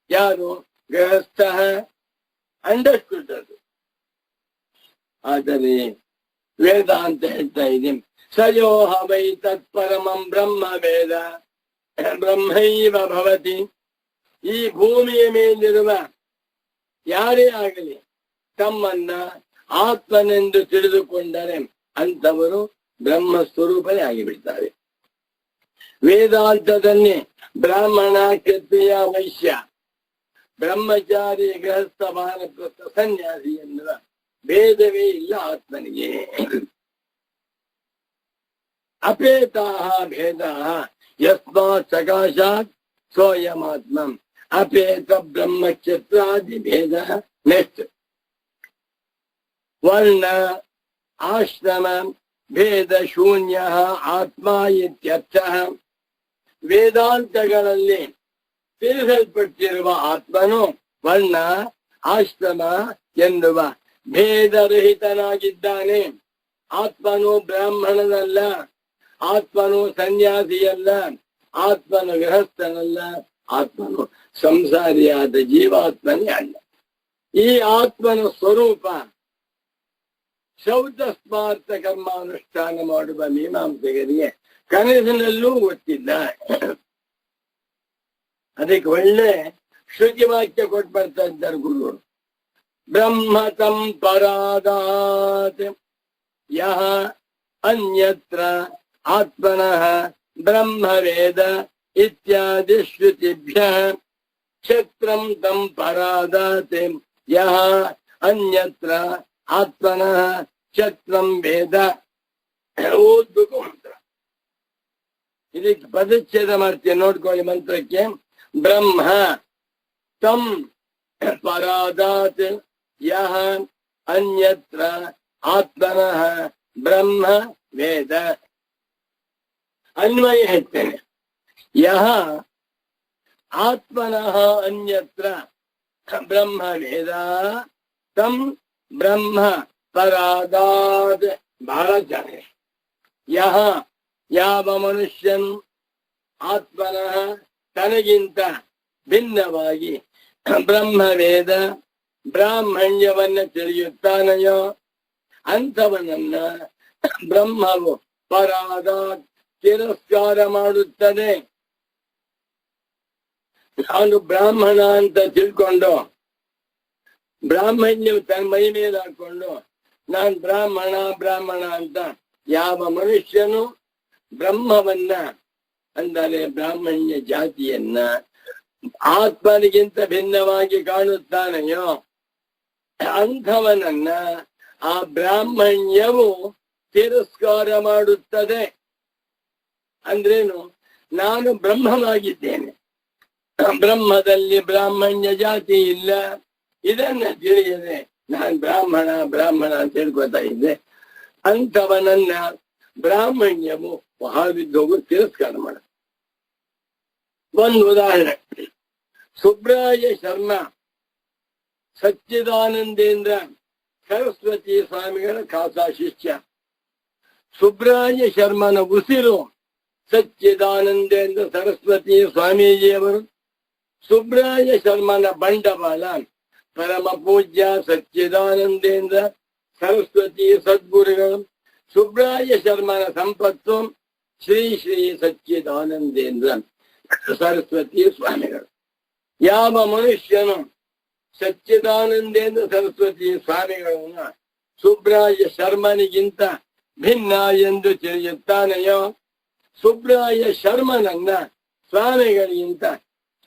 ಯಾರು? ಗೃಹಸ್ಥ. ಅಂಡರ್ಸ್ಟುಡ್ ಅದು. ಆದರೆ ವೇದಾಂತ ಹೇಳ್ತಾ ಇದೆ, ಸಯೋಹ ವೈ ತತ್ಪರಮಂ ಬ್ರಹ್ಮ ವೇದ ಬ್ರಹ್ಮೈವ ಭವತಿ. ಈ ಭೂಮಿಯ ಮೇಲಿರುವ ಯಾರೇ ಆಗಲಿ ತಮ್ಮನ್ನ ಆತ್ಮನೆಂದು ತಿಳಿದುಕೊಂಡರೆ ಅಂತವರು ಬ್ರಹ್ಮ ಸ್ವರೂಪನೇ ಆಗಿಬಿಡ್ತಾರೆ. ವೇದಾಂತದಲ್ಲಿ ಬ್ರಾಹ್ಮಣ, ಕ್ಷತ್ರಿಯ, ವೈಶ್ಯ, ಬ್ರಹ್ಮಚಾರಿ, ಗೃಹಸ್ಥ, ವಾನಪ್ರಸ್ಥ, ಸನ್ಯಾಸಿ ಎನ್ನುವ ಭೇದವೇ ಇಲ್ಲ ಆತ್ಮನಿಗೆ. ಅಪೇತಾಹ ಭೇದಾಹ ಯಸ್ಮಾತ್ ಸಕಾಶಾತ್ ಸೋಯಮಾತ್ಮಂ ಅಪೇತ ಬ್ರಹ್ಮಕ್ಷತ್ರಾದಿ ಭೇದ. ನೆಕ್ಸ್ಟ್, ವರ್ಣ ಆಶ್ರಮ ಭೇದ ಶೂನ್ಯ ಆತ್ಮ ಇತ್ಯರ್ಥಃ. ವೇದಾಂತಗಳಲ್ಲಿ ತಿಳಿಸಲ್ಪಟ್ಟಿರುವ ಆತ್ಮನು ವರ್ಣ ಆಶ್ರಮ ಎನ್ನುವ ಭೇದರಹಿತನಾಗಿದ್ದಾನೆ. ಆತ್ಮನು ಬ್ರಾಹ್ಮಣನಲ್ಲ, ಆತ್ಮನು ಸನ್ಯಾಸಿಯಲ್ಲ, ಆತ್ಮನು ಗೃಹಸ್ಥನಲ್ಲ, ಆತ್ಮನು ಸಂಸಾರಿಯಾದ ಜೀವಾತ್ಮನೇ ಅಲ್ಲ. ಈ ಆತ್ಮನ ಸ್ವರೂಪ ಶೌಚ ಸ್ಮಾರ್ಥ ಕರ್ಮಾನುಷ್ಠಾನ ಮಾಡುವ ಮೀಮಾಂಸಕರಿಗೆ ಕನಸಿನಲ್ಲೂ ಗೊತ್ತಿಲ್ಲ. ಅದಕ್ಕೆ ಒಳ್ಳೆ ಶ್ರುತಿ ವಾಕ್ಯ ಕೊಟ್ಬರ್ತಾ ಇದ್ದಾರೆ ಗುರುಗಳು. ಬ್ರಹ್ಮ ತಂ ಪರಾದಾತ್ ಯಹ ಅನ್ಯತ್ರ ಆತ್ಮನಃ ಬ್ರಹ್ಮ ವೇದ ಇತ್ಯಾದಿ ಶ್ರುತಿಭ್ಯಃ ಕ್ಷೇತ್ರಂ ತಂ ಪರಾದಾತ್ ಯಹ ಅನ್ಯತ್ರ ಆತ್ಮನಃ ಕ್ಷೇತ್ರಂ ವೇದ. ಓದ್ಬೇಕು ಮಂತ್ರ. ಇದಕ್ಕೆ ಪದಚ್ಛೇದ ಮಾಡ್ತೀವಿ, ನೋಡ್ಕೊಳ್ಳಿ ಮಂತ್ರಕ್ಕೆ. ಬ್ರಹ್ಮ ತಂ ಪರಾದಾತ್ ಯಹ ಅನ್ಯತ್ರ ಆತ್ಮನಃ ಬ್ರಹ್ಮ ವೇದ. ಅನ್ವಯ ಹೇಳ್ತೇನೆ. ಯಹ ಆತ್ಮನಃ ಅನ್ಯತ್ರ ಬ್ರಹ್ಮ ವೇದ ತಂ ಬ್ರಹ್ಮ ಪರಾದಾತ್. ಬಹಳ ಜನ ಯಹ ಯಾವ ಮನುಷ್ಯನು ಆತ್ಮನಃ ತನಗಿಂತ ಭಿನ್ನವಾಗಿ ಬ್ರಹ್ಮವೇದ ಬ್ರಾಹ್ಮಣ್ಯವನ್ನ ತಿಳಿಯುತ್ತಾನೆಯೋ ಅಂಥವನನ್ನ ಬ್ರಹ್ಮವು ಪರಾದಾತ್ ತಿರಸ್ಕಾರ ಮಾಡುತ್ತದೆ. ಅವನು ಬ್ರಾಹ್ಮಣ ಅಂತ ತಿಳ್ಕೊಂಡು ಬ್ರಾಹ್ಮಣ್ಯವು ತನ್ನ ಮೈ ಮೇಲೆ ಹಾಕೊಂಡು ನಾನ್ ಬ್ರಾಹ್ಮಣ ಅಂತ ಯಾವ ಮನುಷ್ಯನು ಬ್ರಹ್ಮವನ್ನ ಅಂದರೆ ಬ್ರಾಹ್ಮಣ್ಯ ಜಾತಿಯನ್ನ ಆತ್ಮನಿಗಿಂತ ಭಿನ್ನವಾಗಿ ಕಾಣುತ್ತಾನೆಯೋ ಅಂಥವನನ್ನ ಆ ಬ್ರಾಹ್ಮಣ್ಯವು ತಿರಸ್ಕಾರ ಮಾಡುತ್ತದೆ. ಅಂದ್ರೇನು? ನಾನು ಬ್ರಹ್ಮವಾಗಿದ್ದೇನೆ, ಬ್ರಹ್ಮದಲ್ಲಿ ಬ್ರಾಹ್ಮಣ್ಯ ಜಾತಿ ಇಲ್ಲ, ಇದನ್ನ ತಿಳಿಯದೆ ನಾನು ಬ್ರಾಹ್ಮಣ ಅಂತ ಹೇಳ್ಕೊತಾ ಇದ್ದೆ. ಅಂಥವನನ್ನ ಬ್ರಾಹ್ಮಣ್ಯವು ಮಹಾವಿದ್ಯೋಗ ತಿರಸ್ಕಾರ ಮಾಡ. ಒಂದು ಉದಾಹರಣೆ, ಸುಬ್ರಾಯ ಶರ್ಮಾ ಸಚ್ಚಿದಾನಂದೇಂದ್ರ ಸರಸ್ವತಿ ಸ್ವಾಮಿಗಳ ಖಾಸಾ ಶಿಷ್ಯ. ಸುಬ್ರಾಯ ಶರ್ಮನ ಉಸಿರು ಸಚ್ಚಿದಾನಂದೇಂದ್ರ ಸರಸ್ವತಿ ಸ್ವಾಮೀಜಿಯವರು. ಸುಬ್ರಾಯ ಶರ್ಮನ ಬಂಡವಾಳ ಪರಮ ಪೂಜ್ಯ ಸಚ್ಚಿದಾನಂದೇಂದ್ರ ಸರಸ್ವತಿ ಸದ್ಗುರುಗಳು. ಸುಬ್ರಾಯ ಶರ್ಮನ ಸಂಪತ್ತು ಶ್ರೀ ಶ್ರೀ ಸಚ್ಚಿದಾನಂದೇಂದ್ರ ಸರಸ್ವತಿ ಸ್ವಾಮಿಗಳು. ಯಾವ ಮನುಷ್ಯನು ಸಚ್ಚಿದಾನಂದೇಂದ್ರ ಸರಸ್ವತಿ ಸ್ವಾಮಿಗಳನ್ನ ಸುಬ್ರಾಯ ಶರ್ಮನಿಗಿಂತ ಭಿನ್ನ ಎಂದು ತಿಳಿಯುತ್ತಾನೆಯೋ, ಸುಬ್ರಾಯ ಶರ್ಮನನ್ನ ಸ್ವಾಮಿಗಳಿಗಿಂತ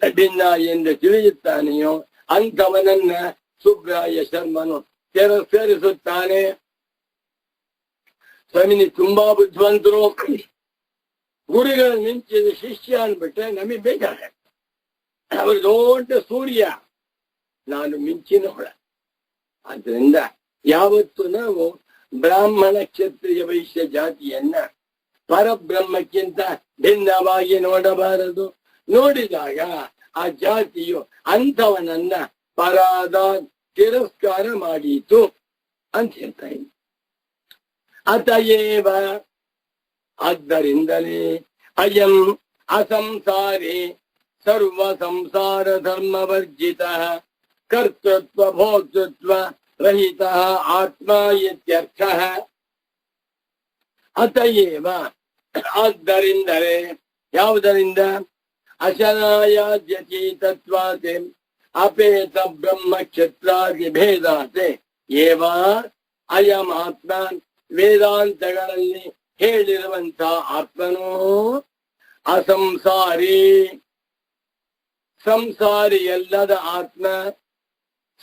ಭಿನ್ನ ಎಂದು ತಿಳಿಯುತ್ತಾನೆಯೋ ಅಂಥವನನ್ನ ಸುಬ್ರಾಯ ಶರ್ಮನು ತಿರಸ್ಕರಿಸುತ್ತಾನೆ. ಸ್ವಾಮಿನಿ ತುಂಬಾ ಬುದ್ಧಿವಂತರು, ಗುರುಗಳ ಮಿಂಚಿದ ಶಿಷ್ಯ ಅಂದ್ಬಿಟ್ರೆ ನಮಗೆ ಬೇಜಾರ. ಅವರು ದೊಡ್ಡ ಸೂರ್ಯ, ನಾನು ಮಿಂಚಿನ ಹೊಳ. ಆದ್ರಿಂದ ಯಾವತ್ತು ನಾವು ಬ್ರಾಹ್ಮಣ ಕ್ಷತ್ರಿಯ ವೈಶ್ಯ ಜಾತಿಯನ್ನ ಪರಬ್ರಹ್ಮಕ್ಕಿಂತ ಭಿನ್ನವಾಗಿ ನೋಡಬಾರದು. ನೋಡಿದಾಗ ಆ ಜಾತಿಯು ಅಂಥವನನ್ನ ಪರಾದ ತಿರಸ್ಕಾರ ಮಾಡೀತು ಅಂತ ಹೇಳ್ತಾ ಇದ್ದೀನಿ. ಅತಯೇವ, ಆದ್ದರಿಂದಲೇ ಅಯಂ ಅಸಂಸಾರಿ ಸರ್ವ ಸಂಸಾರ ಧರ್ಮವರ್ಜಿತ ಕರ್ತೃತ್ವ ಭೋಕ್ತೃತ್ವ ರಹಿತ ಆತ್ಮ ಇತ್ಯರ್ಥ. ಅತಯೇವ, ಆದ್ದರಿಂದಲೇ, ಯಾವುದರಿಂದ? ಅಶನಾಯಾದ್ಯತೀತತ್ವಾತೆ ಅಪೇತ ಬ್ರಹ್ಮ ಕ್ಷತ್ರಾದಿ ಭೇದಾತೆ ಏವ ಅಯಂ ಆತ್ಮ, ವೇದಾಂತಗಳಲ್ಲಿ ಹೇಳಿರುವಂತ ಆತ್ಮನೋ ಅಸಂಸಾರಿ, ಸಂಸಾರಿಯಲ್ಲದ ಆತ್ಮ,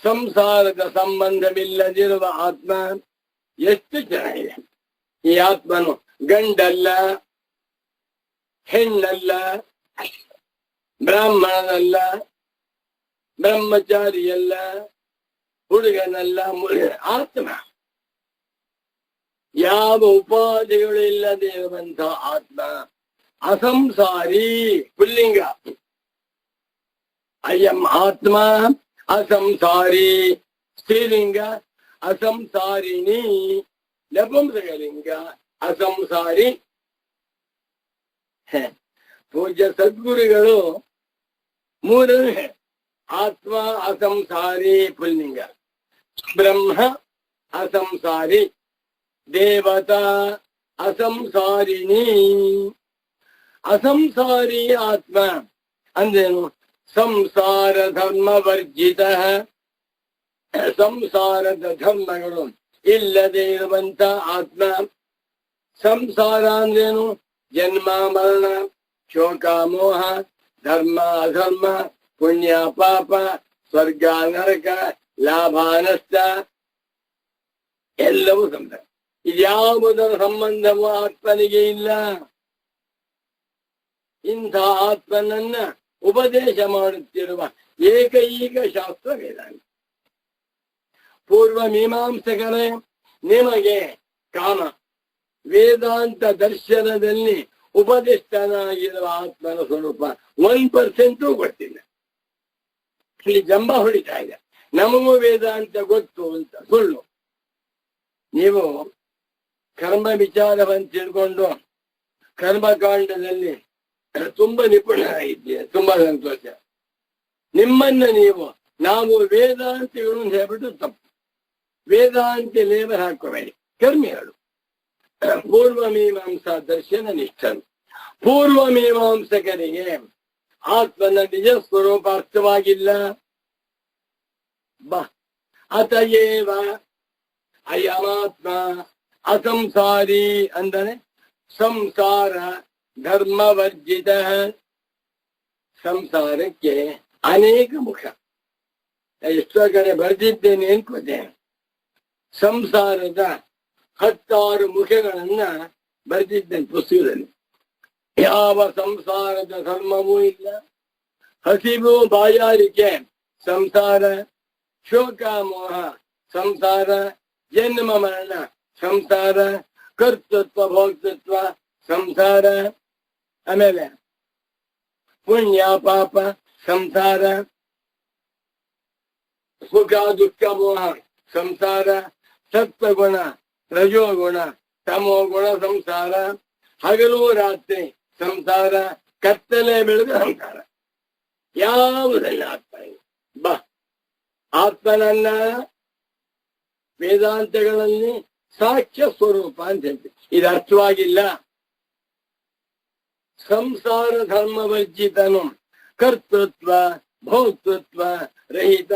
ಸಂಸಾರದ ಸಂಬಂಧವಿಲ್ಲದಿರುವ ಆತ್ಮ. ಎಷ್ಟು ಚೆನ್ನಾಗಿದೆ! ಈ ಆತ್ಮನು ಗಂಡಲ್ಲ, ಹೆಣ್ಣಲ್ಲ, ಬ್ರಾಹ್ಮಣನಲ್ಲ, ಬ್ರಹ್ಮಚಾರಿಯಲ್ಲ, ಹುಡುಗನಲ್ಲ, ಆತ್ಮ. ಯಾವ ಉಪಾಧಿಗಳು ಇಲ್ಲದೆ ಇರುವಂತಹ ಆತ್ಮ ಅಸಂಸಾರಿ, ಪುಲ್ಲಿಂಗ. ಅಯಂ ಆತ್ಮ ಅಸಂಸಾರಿ, ಸ್ತ್ರೀಲಿಂಗ. ಅಸಂಸಾರಿಣಿ, ನಪುಂಸಕಲಿಂಗ. ಅಸಂಸಾರಿ. ಪೂಜ್ಯ ಸದ್ಗುರುಗಳು ಮೂರನೇ ಆತ್ಮ ಅಸಂಸಾರಿ ಪುಲ್ಲಿಂಗ, ಬ್ರಹ್ಮ ಅಸಂಸಾರಿ, ದೇವತಾ ಅಸಂಸಾರಿಣಿ. ಅಸಂಸಾರಿ ಆತ್ಮ ಅಂದ್ರೇನು? ಸಂಸಾರ ಧರ್ಮ ವರ್ಜಿತ, ಸಂಸಾರದ ಧರ್ಮಗಳು ಇಲ್ಲದೆ ಇರುವಂತ ಆತ್ಮ. ಸಂಸಾರ ಅಂದ್ರೇನು? ಜನ್ಮ ಮರಣ, ಶೋಕ ಮೋಹ, ಧರ್ಮ ಅಧರ್ಮ, ಪುಣ್ಯ ಪಾಪ, ಸ್ವರ್ಗ ನರಕ, ಲಾಭ ನಷ್ಟ, ಎಲ್ಲವೂ ಸಂಬಂಧ. ಇದ್ಯಾವುದರ ಸಂಬಂಧವೂ ಆತ್ಮನಿಗೆ ಇಲ್ಲ. ಇಂಥ ಆತ್ಮನನ್ನ ಉಪದೇಶ ಮಾಡುತ್ತಿರುವ ಏಕೈಕ ಶಾಸ್ತ್ರ ವೇದಾಂತ. ಪೂರ್ವ ಮೀಮಾಂಸಕರೇ, ನಿಮಗೆ ಕಾಮ ವೇದಾಂತ ದರ್ಶನದಲ್ಲಿ ಉಪದಿಷ್ಟನಾಗಿರುವ ಆತ್ಮನ ಸ್ವರೂಪ 1% ಗೊತ್ತಿಲ್ಲ. ಇಲ್ಲಿ ಜಂಬ ಹೊಡಿತಾ ಇದೆ, ನಮಗೂ ವೇದಾಂತ ಗೊತ್ತು ಅಂತ ಸುಳ್ಳು. ನೀವು ಕರ್ಮ ವಿಚಾರವನ್ನು ತಿಳ್ಕೊಂಡು ಕರ್ಮಕಾಂಡದಲ್ಲಿ ತುಂಬಾ ನಿಪುಣರಾಗಿದ್ದೀರಿ, ತುಂಬಾ ಸಂತೋಷ. ನಿಮ್ಮನ್ನ ನೀವು ನಾವು ವೇದಾಂತಿಗಳು ಅಂತ ಹೇಳ್ಬಿಟ್ಟು ತಪ್ಪು. ವೇದಾಂತಿ ಲೇಬರ್ ಹಾಕೋಬೇಡಿ, ಕರ್ಮಿಗಳು. ಪೂರ್ವ ಮೀಮಾಂಸಾ ದರ್ಶನ ನಿಷ್ಠರು. ಪೂರ್ವ ಮೀಮಾಂಸಕರಿಗೆ ಆತ್ಮನ ನಿಜ ಸ್ವರೂಪ ಅರ್ಥವಾಗಿಲ್ಲ. ಅತಯೇವ ಅಯಮಾತ್ಮ ಅಸಂಸಾರಿ ಅಂದರೆ ಸಂಸಾರ ಧರ್ಮವರ್ಜಿತ. ಸಂಸಾರಕ್ಕೆ ಅನೇಕ ಮುಖ. ಎಷ್ಟೋ ಕಡೆ ಬರೆದಿದ್ದೇನೆ ಅನ್ಕೋತೇನೆ. ಸಂಸಾರದ 16 ಮುಖಗಳನ್ನ ಬರೆದಿದ್ದೇನೆ ಪುಸ್ತಕದಲ್ಲಿ. ಯಾವ ಸಂಸಾರದ ಧರ್ಮವೂ ಇಲ್ಲ. ಹಸಿವು ಬಾಯಾರಿಕೆ ಸಂಸಾರ, ಶೋಕ ಮೋಹ ಸಂಸಾರ, ಜನ್ಮ ಮರಣ ಸಂಸಾರ, ಕರ್ತೃತ್ವ ಭೋಕ್ತೃತ್ವ ಸಂಸಾರ, ಆಮೇಲೆ ಪುಣ್ಯ ಪಾಪ ಸಂಸಾರ, ಸುಖ ದುಃಖ ಮೋಹ ಸಂಸಾರ, ಸತ್ವಗುಣ ರಜೋಗುಣ ತಮೋಗುಣ ಸಂಸಾರ, ಹಗಲು ರಾತ್ರಿ ಸಂಸಾರ, ಕತ್ತಲೆ ಬೆಳೆದ ಸಂಸಾರ. ಯಾವುದಲ್ಲ ಆತ್ಮ. ಆತ್ಮನನ್ನ ವೇದಾಂತಗಳಲ್ಲಿ ಸಾಕ್ಷ್ಯ ಸ್ವರೂಪ ಅಂತ ಹೇಳ್ತೀವಿ. ಇದು ಅರ್ಥವಾಗಿಲ್ಲ. ಸಂಸಾರ ಧರ್ಮವರ್ಜಿತನು ಕರ್ತೃತ್ವ ಭೋಕ್ತೃತ್ವ ರಹಿತ